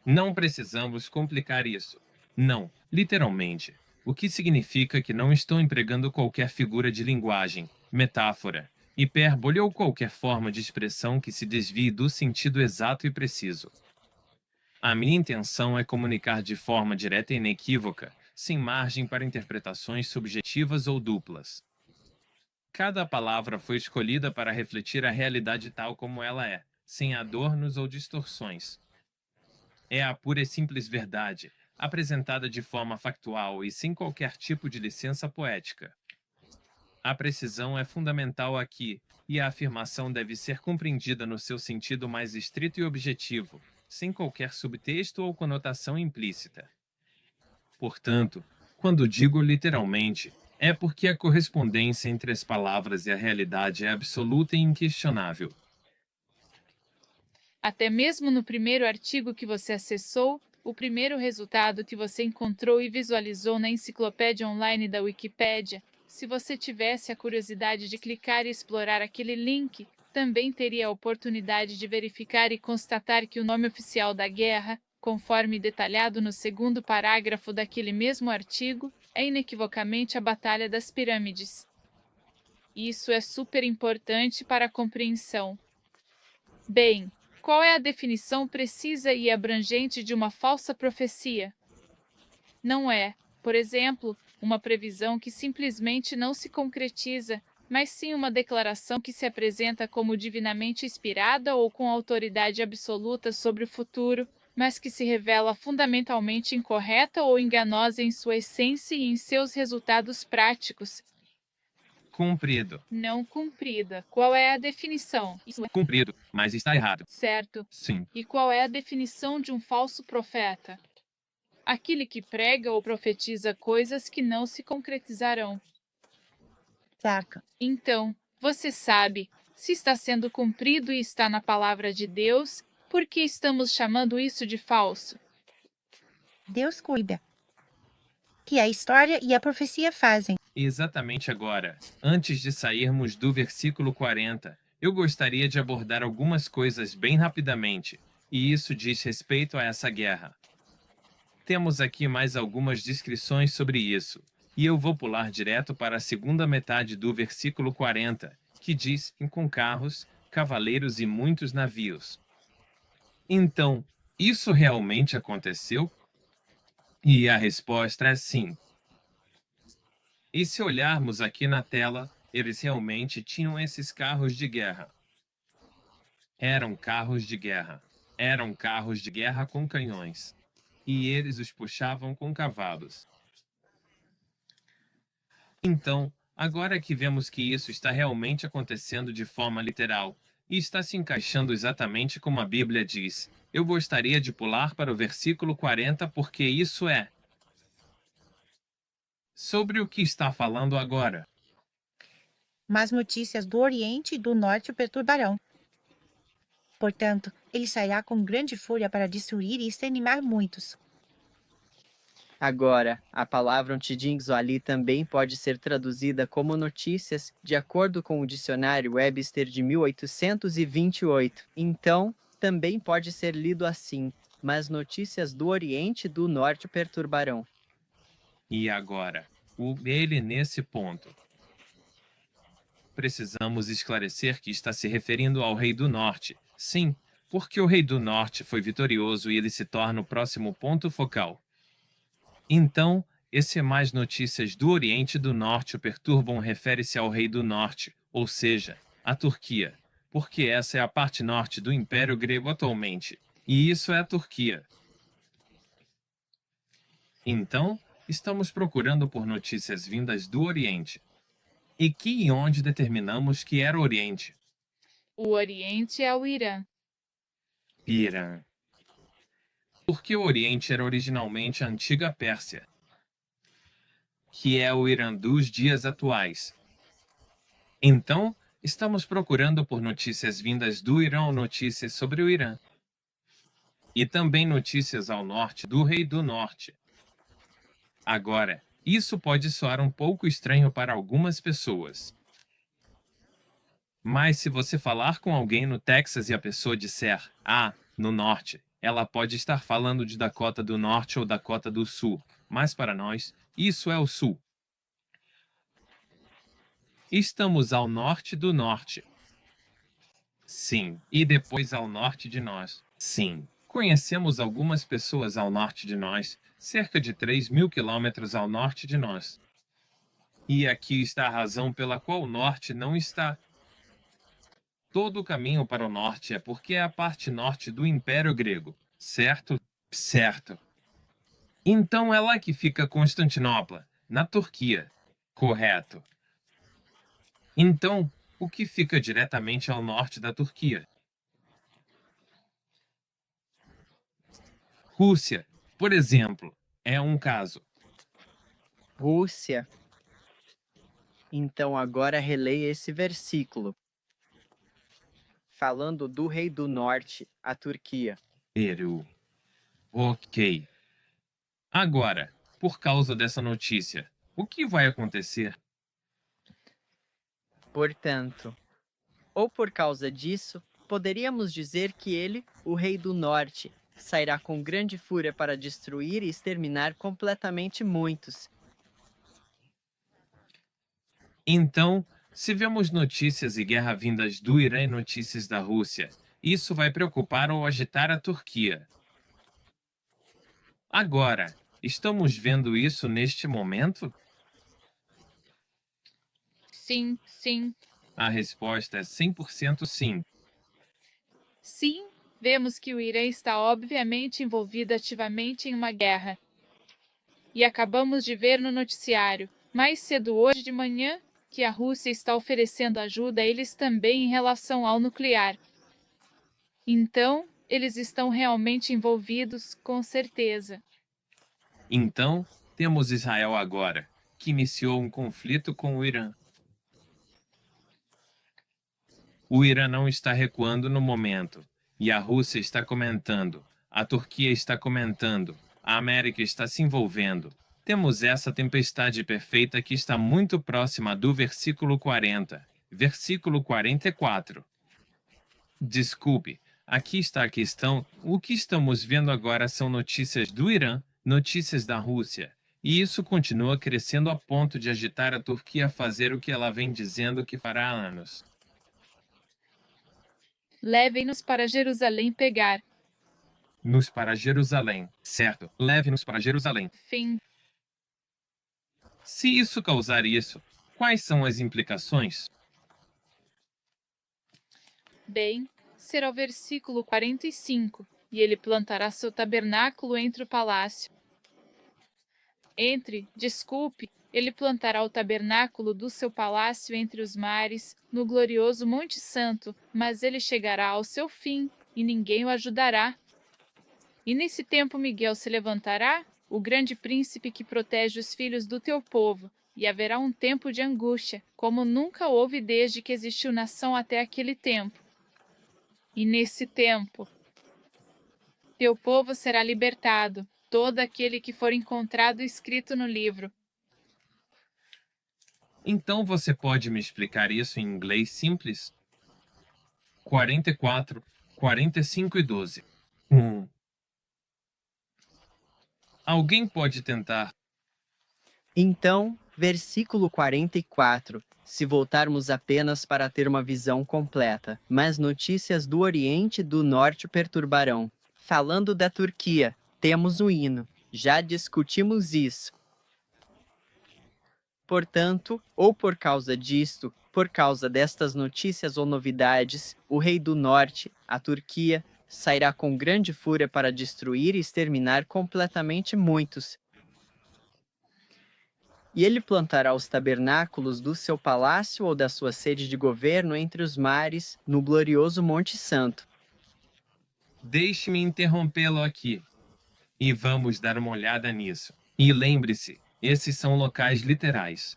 A: Não precisamos complicar isso. Não, literalmente. O que significa que não estou empregando qualquer figura de linguagem, metáfora, hipérbole ou qualquer forma de expressão que se desvie do sentido exato e preciso. A minha intenção é comunicar de forma direta e inequívoca, sem margem para interpretações subjetivas ou duplas. Cada palavra foi escolhida para refletir a realidade tal como ela é, sem adornos ou distorções. É a pura e simples verdade, apresentada de forma factual e sem qualquer tipo de licença poética. A precisão é fundamental aqui, e a afirmação deve ser compreendida no seu sentido mais estrito e objetivo, sem qualquer subtexto ou conotação implícita. Portanto, quando digo literalmente, é porque a correspondência entre as palavras e a realidade é absoluta e inquestionável.
C: Até mesmo no primeiro artigo que você acessou, o primeiro resultado que você encontrou e visualizou na enciclopédia online da Wikipédia, se você tivesse a curiosidade de clicar e explorar aquele link, também teria a oportunidade de verificar e constatar que o nome oficial da guerra, conforme detalhado no segundo parágrafo daquele mesmo artigo, é inequivocamente a Batalha das Pirâmides. Isso é super importante para a compreensão. Bem, qual é a definição precisa e abrangente de uma falsa profecia? Não é, por exemplo, uma previsão que simplesmente não se concretiza, mas sim uma declaração que se apresenta como divinamente inspirada ou com autoridade absoluta sobre o futuro, mas que se revela fundamentalmente incorreta ou enganosa em sua essência e em seus resultados práticos.
A: Cumprido.
C: Não cumprida. Qual é a definição?
A: Isso é cumprido, mas está errado.
C: Certo.
A: Sim.
C: E qual é a definição de um falso profeta? Aquele que prega ou profetiza coisas que não se concretizarão.
D: Saca.
C: Então, você sabe, se está sendo cumprido e está na palavra de Deus, por que estamos chamando isso de falso?
D: Deus cuida. Que a história e a profecia fazem.
A: Exatamente agora, antes de sairmos do versículo 40, eu gostaria de abordar algumas coisas bem rapidamente, e isso diz respeito a essa guerra. Temos aqui mais algumas descrições sobre isso, e eu vou pular direto para a segunda metade do versículo 40, que diz: com carros, cavaleiros e muitos navios. Então, isso realmente aconteceu? E a resposta é sim. E se olharmos aqui na tela, eles realmente tinham esses carros de guerra. Eram carros de guerra. Eram carros de guerra com canhões. E eles os puxavam com cavalos. Então, agora que vemos que isso está realmente acontecendo de forma literal, e está se encaixando exatamente como a Bíblia diz, eu gostaria de pular para o versículo 40 porque isso é sobre o que está falando agora.
D: Mas notícias do Oriente e do Norte o perturbarão. Portanto, ele sairá com grande fúria para destruir e exterminar muitos.
B: Agora, a palavra Ontidinguizoli também pode ser traduzida como notícias, de acordo com o dicionário Webster de 1828. Então, também pode ser lido assim, mas notícias do Oriente e do Norte o perturbarão.
A: E agora, ele nesse ponto. Precisamos esclarecer que está se referindo ao Rei do Norte. Sim, porque o Rei do Norte foi vitorioso e ele se torna o próximo ponto focal. Então, esse mais notícias do Oriente e do Norte o perturbam refere-se ao Rei do Norte, ou seja, a Turquia, porque essa é a parte norte do Império Grego atualmente, e isso é a Turquia. Então, estamos procurando por notícias vindas do Oriente. E que e onde determinamos que era o Oriente?
C: O Oriente é o Irã.
A: Irã. Porque o Oriente era originalmente a antiga Pérsia, que é o Irã dos dias atuais. Então, estamos procurando por notícias vindas do Irã ou notícias sobre o Irã. E também notícias ao norte do Rei do Norte. Agora, isso pode soar um pouco estranho para algumas pessoas. Mas se você falar com alguém no Texas e a pessoa disser, no norte, ela pode estar falando de Dakota do Norte ou Dakota do Sul, mas para nós, isso é o Sul. Estamos ao norte do norte. Sim, e depois ao norte de nós. Sim, conhecemos algumas pessoas ao norte de nós, cerca de 3.000 quilômetros ao norte de nós. E aqui está a razão pela qual o norte não está. Todo o caminho para o norte é porque é a parte norte do Império Grego, certo? Certo. Então é lá que fica Constantinopla, na Turquia. Correto. Então, o que fica diretamente ao norte da Turquia? Rússia, por exemplo, é um caso.
B: Rússia. Então agora releia esse versículo, falando do Rei do Norte, a Turquia.
A: Peru. Ok. Agora, por causa dessa notícia, o que vai acontecer?
B: Portanto, ou por causa disso, poderíamos dizer que ele, o Rei do Norte, sairá com grande fúria para destruir e exterminar completamente muitos.
A: Então, se vemos notícias e guerra vindas do Irã e notícias da Rússia, isso vai preocupar ou agitar a Turquia. Agora, estamos vendo isso neste momento?
C: Sim, sim.
A: A resposta é 100% sim.
C: Sim, vemos que o Irã está obviamente envolvido ativamente em uma guerra. E acabamos de ver no noticiário, mais cedo hoje de manhã, que a Rússia está oferecendo ajuda a eles também em relação ao nuclear. Então, eles estão realmente envolvidos, com certeza.
A: Então, temos Israel agora, que iniciou um conflito com o Irã. O Irã não está recuando no momento, e a Rússia está comentando, a Turquia está comentando, a América está se envolvendo. Temos essa tempestade perfeita que está muito próxima do versículo 40, versículo 44. Desculpe, aqui está a questão. O que estamos vendo agora são notícias do Irã, notícias da Rússia, e isso continua crescendo a ponto de agitar a Turquia a fazer o que ela vem dizendo que fará há anos.
C: Levem-nos para Jerusalém pegar.
A: Nos para Jerusalém. Certo, leve-nos para Jerusalém.
C: Fim.
A: Se isso causar isso, quais são as implicações?
C: Bem, será o versículo 45. E ele plantará seu tabernáculo entre o palácio. Ele plantará o tabernáculo do seu palácio entre os mares, no glorioso Monte Santo, mas ele chegará ao seu fim, e ninguém o ajudará. E nesse tempo Miguel se levantará, o grande príncipe que protege os filhos do teu povo, e haverá um tempo de angústia, como nunca houve desde que existiu nação até aquele tempo. E nesse tempo, teu povo será libertado, todo aquele que for encontrado escrito no livro.
A: Então você pode me explicar isso em inglês simples? 44, 45 e 12. Alguém pode tentar?
B: Então, versículo 44. Se voltarmos apenas para ter uma visão completa, mas notícias do Oriente e do Norte o perturbarão. Falando da Turquia, temos o hino. Já discutimos isso. Portanto, ou por causa disto, por causa destas notícias ou novidades, o rei do norte, a Turquia, sairá com grande fúria para destruir e exterminar completamente muitos. E ele plantará os tabernáculos do seu palácio ou da sua sede de governo entre os mares, no glorioso Monte Santo.
A: Deixe-me interrompê-lo aqui. E vamos dar uma olhada nisso. E lembre-se, esses são locais literais.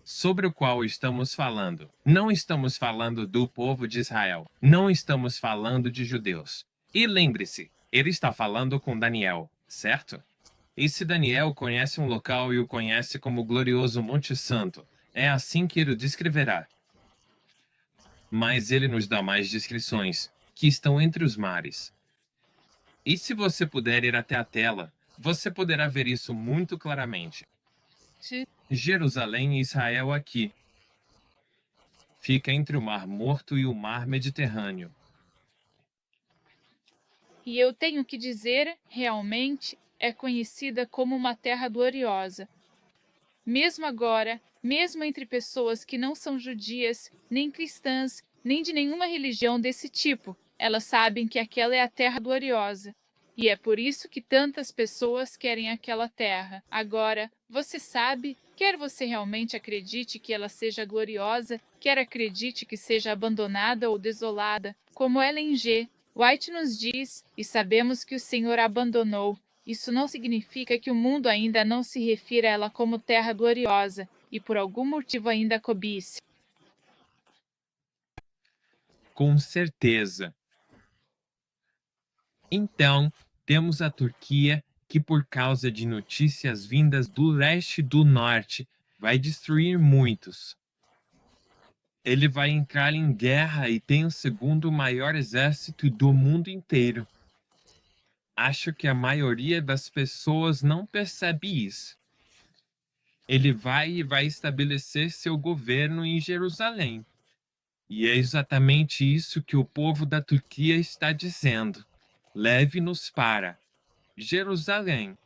A: Sobre o qual estamos falando. Não estamos falando do povo de Israel. Não estamos falando de judeus. E lembre-se, ele está falando com Daniel, certo? E se Daniel conhece um local e o conhece como o glorioso Monte Santo, é assim que ele o descreverá. Mas ele nos dá mais descrições, que estão entre os mares. E se você puder ir até a tela, você poderá ver isso muito claramente. Jerusalém e Israel aqui. Fica entre o Mar Morto e o Mar Mediterrâneo.
C: E eu tenho que dizer, realmente, é conhecida como uma terra gloriosa. Mesmo agora, mesmo entre pessoas que não são judias, nem cristãs, nem de nenhuma religião desse tipo, elas sabem que aquela é a terra gloriosa. E é por isso que tantas pessoas querem aquela terra. Agora, você sabe, quer você realmente acredite que ela seja gloriosa, quer acredite que seja abandonada ou desolada, como Ellen G. White nos diz, e sabemos que o Senhor a abandonou. Isso não significa que o mundo ainda não se refira a ela como terra gloriosa, e por algum motivo ainda a cobice.
A: Com certeza. Então, temos a Turquia, que por causa de notícias vindas do leste e do norte, vai destruir muitos. Ele vai entrar em guerra e tem o segundo maior exército do mundo inteiro. Acho que a maioria das pessoas não percebe isso. Ele vai estabelecer seu governo em Jerusalém. E é exatamente isso que o povo da Turquia está dizendo. Leve-nos para Jerusalém.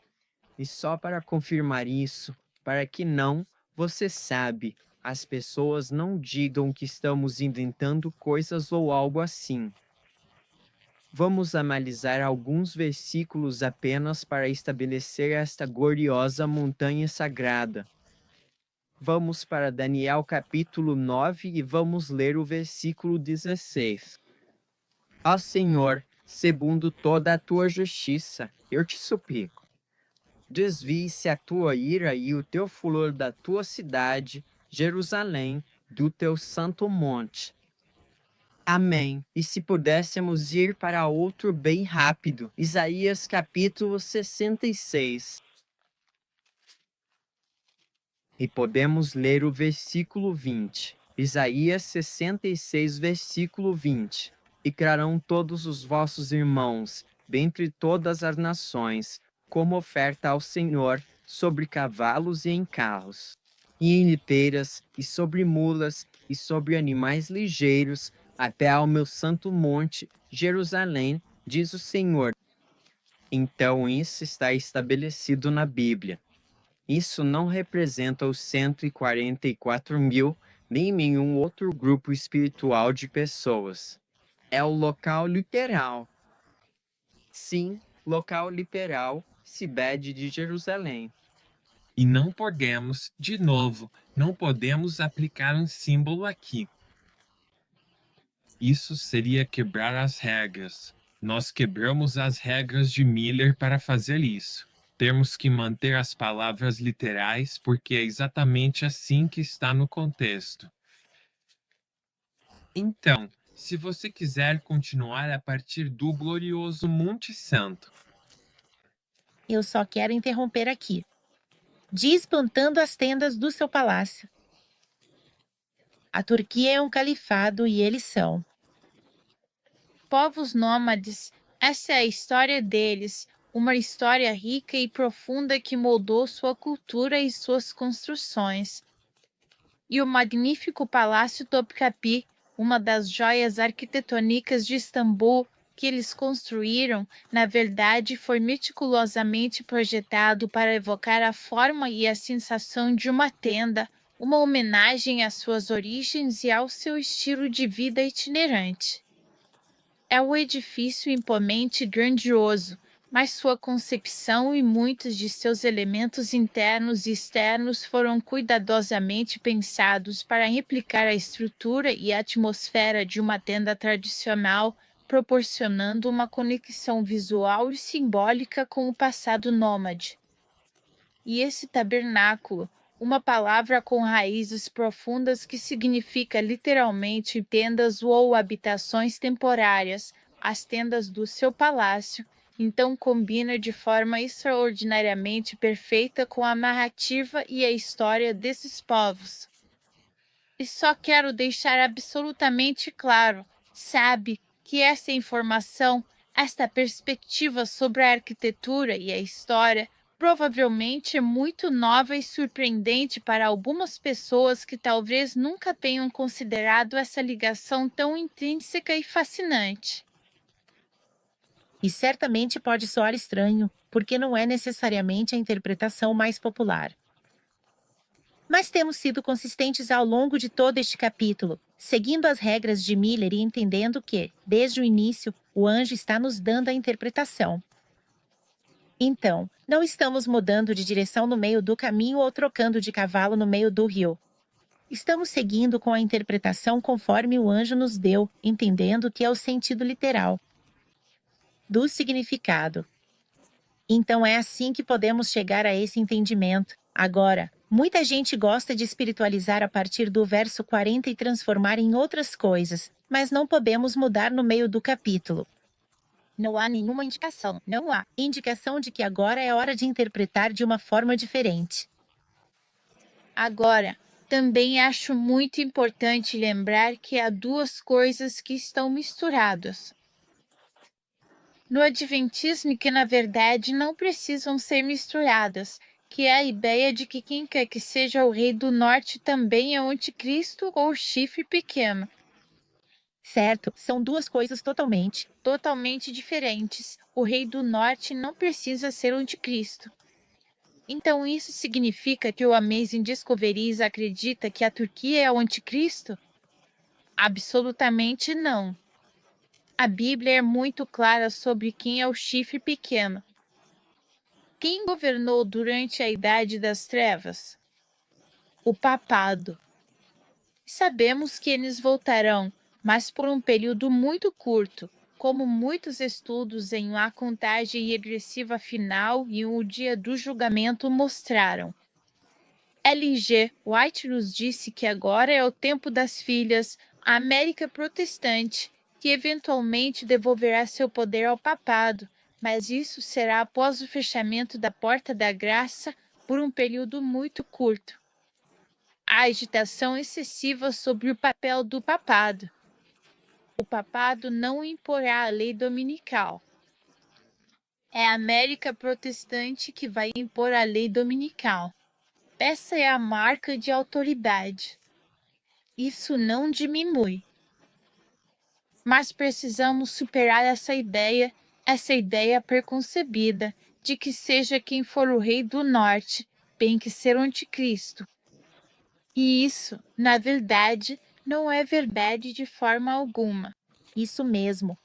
B: E só para confirmar isso, para que não, você sabe, as pessoas não digam que estamos inventando coisas ou algo assim. Vamos analisar alguns versículos apenas para estabelecer esta gloriosa montanha sagrada. Vamos para Daniel capítulo 9 e vamos ler o versículo 16. Ó Senhor, segundo toda a tua justiça, eu te suplico. Desvie-se a tua ira e o teu furor da tua cidade, Jerusalém, do teu santo monte. Amém. E se pudéssemos ir para outro bem rápido, Isaías capítulo 66. E podemos ler o versículo 20. Isaías 66, versículo 20. E criarão todos os vossos irmãos, dentre todas as nações, como oferta ao Senhor, sobre cavalos e em carros, e em liteiras, e sobre mulas, e sobre animais ligeiros, até ao meu santo monte, Jerusalém, diz o Senhor. Então isso está estabelecido na Bíblia. Isso não representa os 144 mil, nem nenhum outro grupo espiritual de pessoas. É o local literal. Sim, local literal, Cibele de Jerusalém.
A: E não podemos, de novo, não podemos aplicar um símbolo aqui. Isso seria quebrar as regras. Nós quebramos as regras de Miller para fazer isso. Temos que manter as palavras literais porque é exatamente assim que está no contexto. Então, se você quiser continuar a partir do glorioso Monte Santo,
D: Eu só quero interromper aqui. Desplantando as tendas do seu palácio. A Turquia é um califado e eles são povos nômades. Essa é a história deles, uma história rica e profunda que moldou sua cultura e suas construções. E o magnífico Palácio Topkapi, uma das joias arquitetônicas de Istambul que eles construíram, na verdade foi meticulosamente projetado para evocar a forma e a sensação de uma tenda, uma homenagem às suas origens e ao seu estilo de vida itinerante. É um edifício imponente e grandioso, mas sua concepção e muitos de seus elementos internos e externos foram cuidadosamente pensados para replicar a estrutura e a atmosfera de uma tenda tradicional, proporcionando uma conexão visual e simbólica com o passado nômade. E esse tabernáculo, uma palavra com raízes profundas que significa literalmente tendas ou habitações temporárias, as tendas do seu palácio, então combina de forma extraordinariamente perfeita com a narrativa e a história desses povos. E só quero deixar absolutamente claro, sabe, que essa informação, esta perspectiva sobre a arquitetura e a história, provavelmente é muito nova e surpreendente para algumas pessoas que talvez nunca tenham considerado essa ligação tão intrínseca e fascinante. E certamente pode soar estranho, porque não é necessariamente a interpretação mais popular. Mas temos sido consistentes ao longo de todo este capítulo, seguindo as regras de Miller e entendendo que, desde o início, o anjo está nos dando a interpretação. Então, não estamos mudando de direção no meio do caminho ou trocando de cavalo no meio do rio. Estamos seguindo com a interpretação conforme o anjo nos deu, entendendo que é o sentido literal do significado. Então é assim que podemos chegar a esse entendimento. Agora, muita gente gosta de espiritualizar a partir do verso 40 e transformar em outras coisas, mas não podemos mudar no meio do capítulo. Não há nenhuma indicação, não há indicação de que agora é hora de interpretar de uma forma diferente. Agora, também acho muito importante lembrar que há duas coisas que estão misturadas no Adventismo que na verdade não precisam ser misturadas, que é a ideia de que quem quer que seja o rei do norte também é o anticristo ou chifre pequeno. Certo, são duas coisas totalmente diferentes. O rei do norte não precisa ser o anticristo. Então isso significa que o Amazing Discoveries acredita que a Turquia é o anticristo? Absolutamente não. A Bíblia é muito clara sobre quem é o chifre pequeno. Quem governou durante a Idade das Trevas? O papado. Sabemos que eles voltarão, mas por um período muito curto, como muitos estudos em uma contagem regressiva final e o dia do julgamento mostraram. L.G. White nos disse que agora é o tempo das filhas, a América protestante, que eventualmente devolverá seu poder ao papado, mas isso será após o fechamento da Porta da Graça por um período muito curto. A agitação excessiva sobre o papel do papado. O papado não imporá a lei dominical. É a América protestante que vai impor a lei dominical. Essa é a marca de autoridade. Isso não diminui. Mas precisamos superar essa ideia preconcebida de que seja quem for o rei do norte, tem que ser o anticristo. E isso, na verdade, não é verdade de forma alguma. Isso mesmo.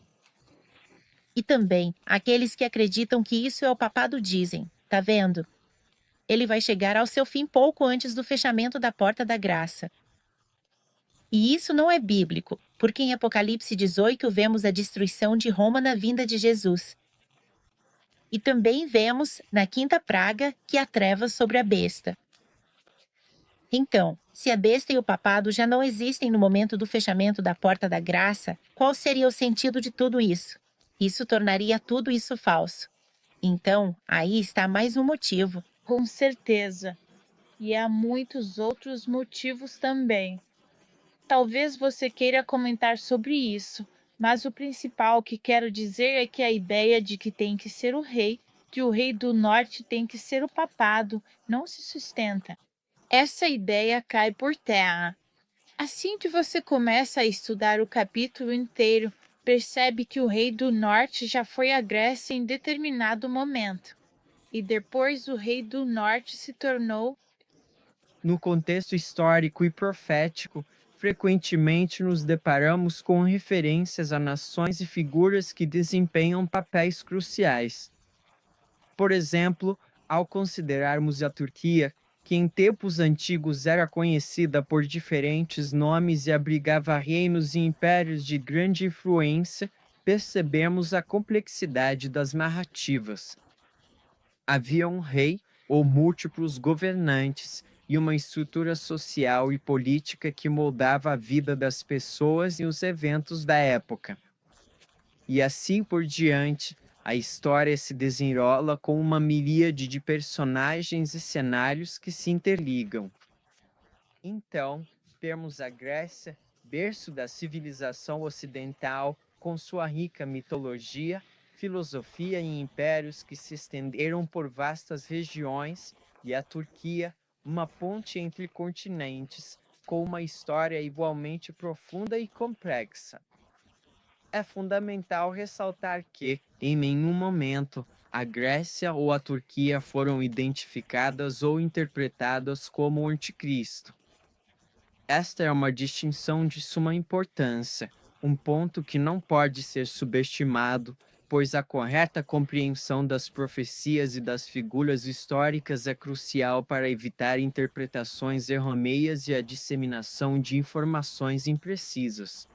D: E também, aqueles que acreditam que isso é o papado dizem, tá vendo? Ele vai chegar ao seu fim pouco antes do fechamento da porta da graça. E isso não é bíblico, porque em Apocalipse 18 vemos a destruição de Roma na vinda de Jesus. E também vemos, na quinta praga, que há trevas sobre a besta. Então, se a besta e o papado já não existem no momento do fechamento da porta da graça, qual seria o sentido de tudo isso? Isso tornaria tudo isso falso. Então, aí está mais um motivo. Com certeza. E há muitos outros motivos também. Talvez você queira comentar sobre isso, mas o principal que quero dizer é que a ideia de que tem que ser o rei, de o rei do norte tem que ser o papado, não se sustenta. Essa ideia cai por terra. Assim que você começa a estudar o capítulo inteiro, percebe que o rei do norte já foi à Grécia em determinado momento. E depois o rei do norte se tornou.
B: No contexto histórico e profético, frequentemente nos deparamos com referências a nações e figuras que desempenham papéis cruciais. Por exemplo, ao considerarmos a Turquia, que em tempos antigos era conhecida por diferentes nomes e abrigava reinos e impérios de grande influência, percebemos a complexidade das narrativas. Havia um rei ou múltiplos governantes e uma estrutura social e política que moldava a vida das pessoas e os eventos da época. E assim por diante, a história se desenrola com uma miríade de personagens e cenários que se interligam. Então, temos a Grécia, berço da civilização ocidental, com sua rica mitologia, filosofia e impérios que se estenderam por vastas regiões, e a Turquia, uma ponte entre continentes, com uma história igualmente profunda e complexa. É fundamental ressaltar que, em nenhum momento, a Grécia ou a Turquia foram identificadas ou interpretadas como o anticristo. Esta é uma distinção de suma importância, um ponto que não pode ser subestimado, pois a correta compreensão das profecias e das figuras históricas é crucial para evitar interpretações errôneas e a disseminação de informações imprecisas.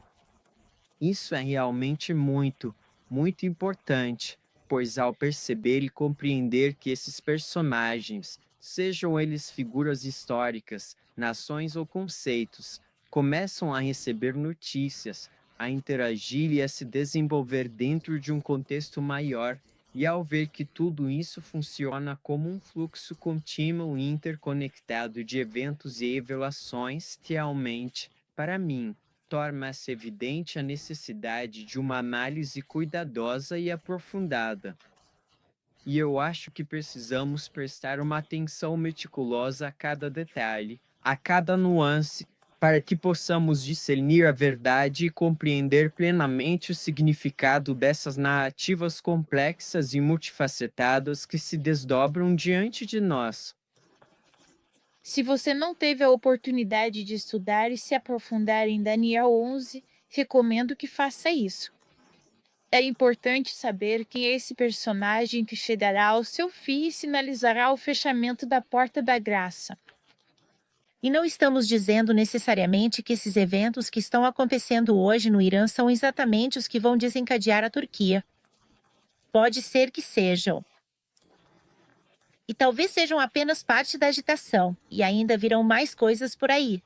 B: Isso é realmente muito, muito importante, pois ao perceber e compreender que esses personagens, sejam eles figuras históricas, nações ou conceitos, começam a receber notícias, a interagir e a se desenvolver dentro de um contexto maior, e ao ver que tudo isso funciona como um fluxo contínuo e interconectado de eventos e revelações, realmente, para mim, torna-se evidente a necessidade de uma análise cuidadosa e aprofundada. E eu acho que precisamos prestar uma atenção meticulosa a cada detalhe, a cada nuance, para que possamos discernir a verdade e compreender plenamente o significado dessas narrativas complexas e multifacetadas que se desdobram diante de nós.
C: Se você não teve a oportunidade de estudar e se aprofundar em Daniel 11, recomendo que faça isso. É importante saber quem é esse personagem que chegará ao seu fim e sinalizará o fechamento da porta da graça.
D: E não estamos dizendo necessariamente que esses eventos que estão acontecendo hoje no Irã são exatamente os que vão desencadear a Turquia. Pode ser que sejam. E talvez sejam apenas parte da agitação, e ainda virão mais coisas por aí.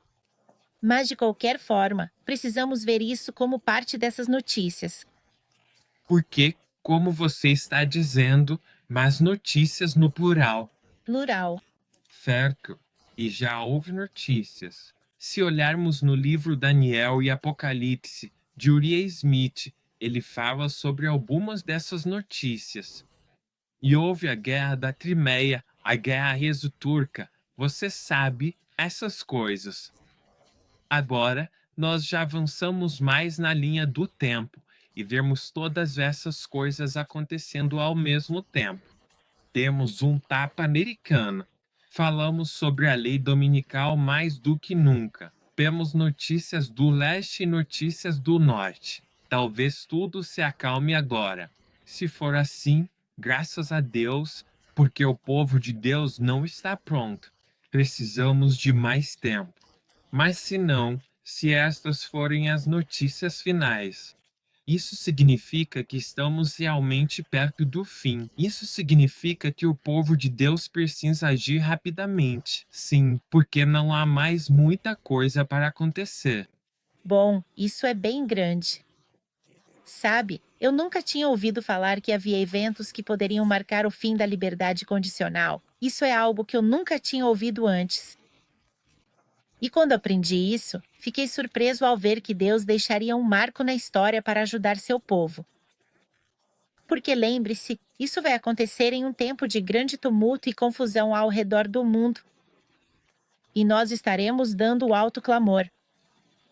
D: Mas, de qualquer forma, precisamos ver isso como parte dessas notícias.
A: Porque, como você está dizendo, mas notícias no plural.
D: Plural.
A: Certo. E já houve notícias. Se olharmos no livro Daniel e Apocalipse, de Uriah Smith, ele fala sobre algumas dessas notícias. E houve a Guerra da Crimeia, a Guerra Russo-Turca. Você sabe essas coisas. Agora, nós já avançamos mais na linha do tempo e vemos todas essas coisas acontecendo ao mesmo tempo. Temos um tapa americano. Falamos sobre a lei dominical mais do que nunca. Temos notícias do leste e notícias do norte. Talvez tudo se acalme agora. Se for assim, graças a Deus, porque o povo de Deus não está pronto. Precisamos de mais tempo. Mas se não, se estas forem as notícias finais, isso significa que estamos realmente perto do fim. Isso significa que o povo de Deus precisa agir rapidamente. Sim, porque não há mais muita coisa para acontecer.
D: Bom, isso é bem grande. Sabe, eu nunca tinha ouvido falar que havia eventos que poderiam marcar o fim da liberdade condicional. Isso é algo que eu nunca tinha ouvido antes. E quando aprendi isso, fiquei surpreso ao ver que Deus deixaria um marco na história para ajudar seu povo. Porque lembre-se, isso vai acontecer em um tempo de grande tumulto e confusão ao redor do mundo. E nós estaremos dando o alto clamor.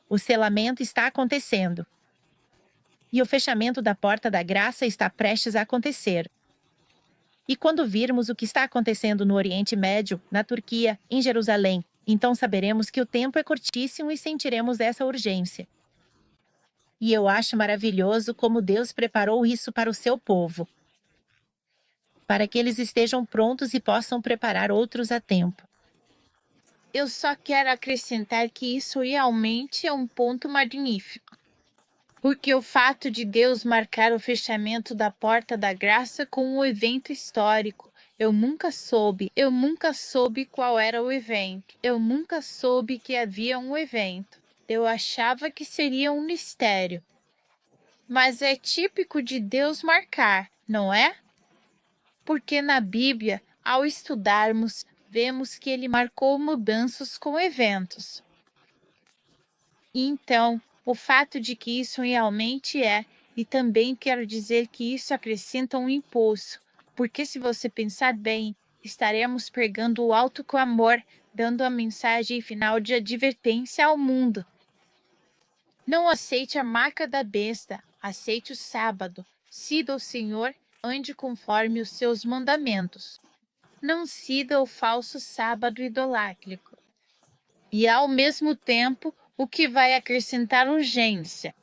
D: O selamento está acontecendo. E o fechamento da porta da graça está prestes a acontecer. E quando virmos o que está acontecendo no Oriente Médio, na Turquia, em Jerusalém, então saberemos que o tempo é curtíssimo e sentiremos essa urgência. E eu acho maravilhoso como Deus preparou isso para o seu povo, para que eles estejam prontos e possam preparar outros a tempo.
C: Eu só quero acrescentar que isso realmente é um ponto magnífico. Porque o fato de Deus marcar o fechamento da porta da graça com um evento histórico, eu nunca soube qual era o evento. Eu nunca soube que havia um evento. Eu achava que seria um mistério. Mas é típico de Deus marcar, não é? Porque na Bíblia, ao estudarmos, vemos que ele marcou mudanças com eventos. E então, o fato de que isso realmente é, e também quero dizer que isso acrescenta um impulso, porque se você pensar bem, estaremos pregando o alto clamor, dando a mensagem final de advertência ao mundo. Não aceite a marca da besta, aceite o sábado. Siga o Senhor, ande conforme os seus mandamentos. Não siga o falso sábado idolátrico. E ao mesmo tempo, o que vai acrescentar urgência.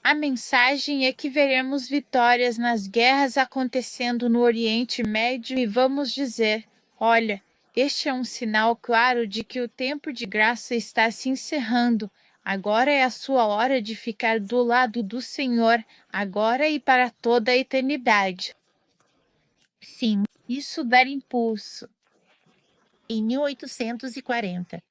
C: A mensagem é que veremos vitórias nas guerras acontecendo no Oriente Médio e vamos dizer: olha, este é um sinal claro de que o tempo de graça está se encerrando. Agora é a sua hora de ficar do lado do Senhor, agora e para toda a eternidade. Sim, isso dá impulso. Em 1840.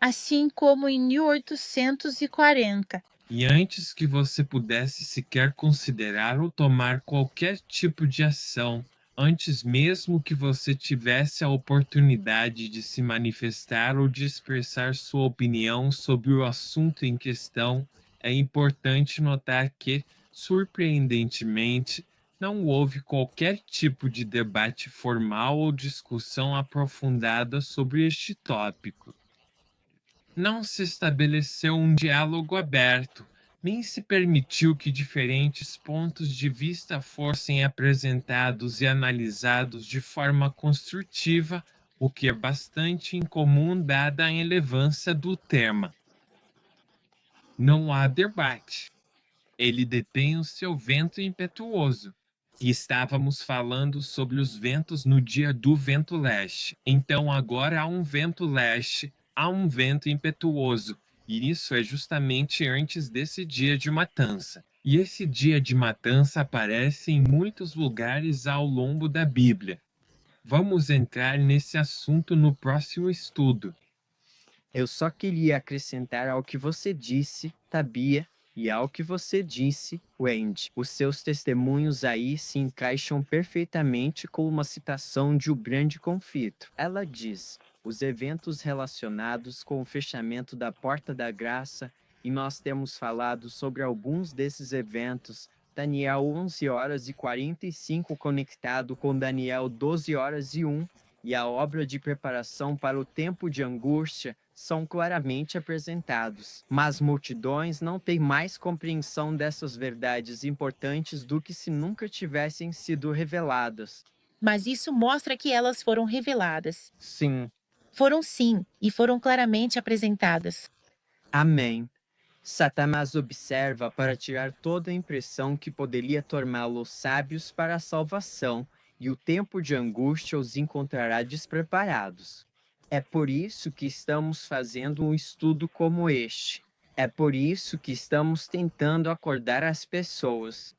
C: Assim como em 1840.
A: E antes que você pudesse sequer considerar ou tomar qualquer tipo de ação, antes mesmo que você tivesse a oportunidade de se manifestar ou de expressar sua opinião sobre o assunto em questão, é importante notar que, surpreendentemente, não houve qualquer tipo de debate formal ou discussão aprofundada sobre este tópico. Não se estabeleceu um diálogo aberto, nem se permitiu que diferentes pontos de vista fossem apresentados e analisados de forma construtiva, o que é bastante incomum dada a relevância do tema. Não há debate. Ele detém o seu vento impetuoso. E estávamos falando sobre os ventos no dia do vento leste. Então agora há um vento leste, há um vento impetuoso. E isso é justamente antes desse dia de matança. E esse dia de matança aparece em muitos lugares ao longo da Bíblia. Vamos entrar nesse assunto no próximo estudo.
B: Eu só queria acrescentar ao que você disse, Tabia, e ao que você disse, Wendy. Os seus testemunhos aí se encaixam perfeitamente com uma citação de O Grande Conflito. Ela diz: os eventos relacionados com o fechamento da Porta da Graça, e nós temos falado sobre alguns desses eventos. Daniel 11 horas e 45 conectado com Daniel 12 horas e 1, e a obra de preparação para o tempo de angústia são claramente apresentados. Mas multidões não têm mais compreensão dessas verdades importantes do que se nunca tivessem sido reveladas.
D: Mas isso mostra que elas foram reveladas.
B: Sim.
D: Foram sim, e foram claramente apresentadas.
B: Amém. Satanás observa para tirar toda a impressão que poderia torná-los sábios para a salvação, e o tempo de angústia os encontrará despreparados. É por isso que estamos fazendo um estudo como este. É por isso que estamos tentando acordar as pessoas.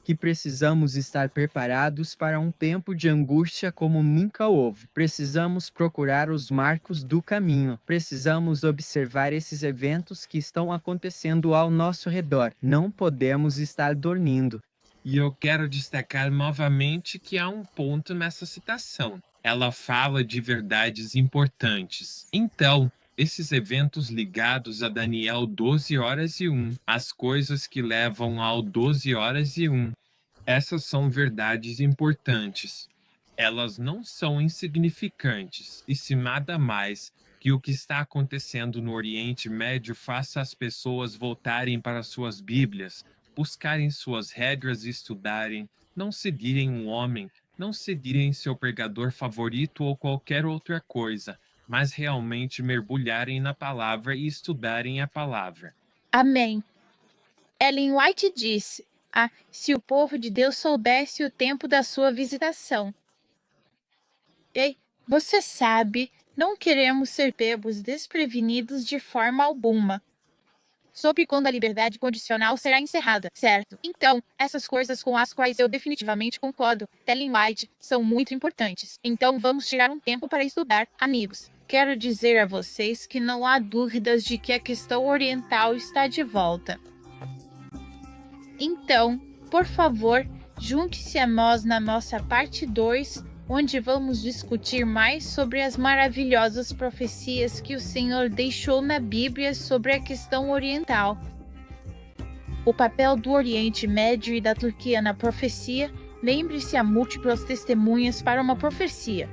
B: Que precisamos estar preparados para um tempo de angústia como nunca houve. Precisamos procurar os marcos do caminho. Precisamos observar esses eventos que estão acontecendo ao nosso redor. Não podemos estar dormindo.
A: E eu quero destacar novamente que há um ponto nessa citação. Ela fala de verdades importantes. Então, esses eventos ligados a Daniel 12 horas e 1, as coisas que levam ao 12 horas e 1, essas são verdades importantes. Elas não são insignificantes, e se nada mais que o que está acontecendo no Oriente Médio faça as pessoas voltarem para suas Bíblias, buscarem suas regras e estudarem, não seguirem um homem, não seguirem seu pregador favorito ou qualquer outra coisa, mas realmente mergulharem na palavra e estudarem a palavra.
D: Amém. Ellen White disse: se o povo de Deus soubesse o tempo da sua visitação. Ei, você sabe, não queremos ser pegos desprevenidos de forma alguma. Soube quando a liberdade condicional será encerrada, certo? Então, essas coisas com as quais eu definitivamente concordo, Ellen White, são muito importantes. Então vamos tirar um tempo para estudar, amigos. Quero dizer a vocês que não há dúvidas de que a questão oriental está de volta. Então, por favor, junte-se a nós na nossa parte 2, onde vamos discutir mais sobre as maravilhosas profecias que o Senhor deixou na Bíblia sobre a questão oriental. O papel do Oriente Médio e da Turquia na profecia. Lembre-se, há múltiplas testemunhas para uma profecia.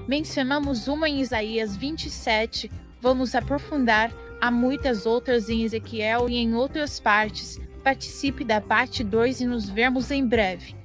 D: Mencionamos uma em Isaías 27, vamos aprofundar, há muitas outras em Ezequiel e em outras partes. Participe da parte 2 e nos vemos em breve.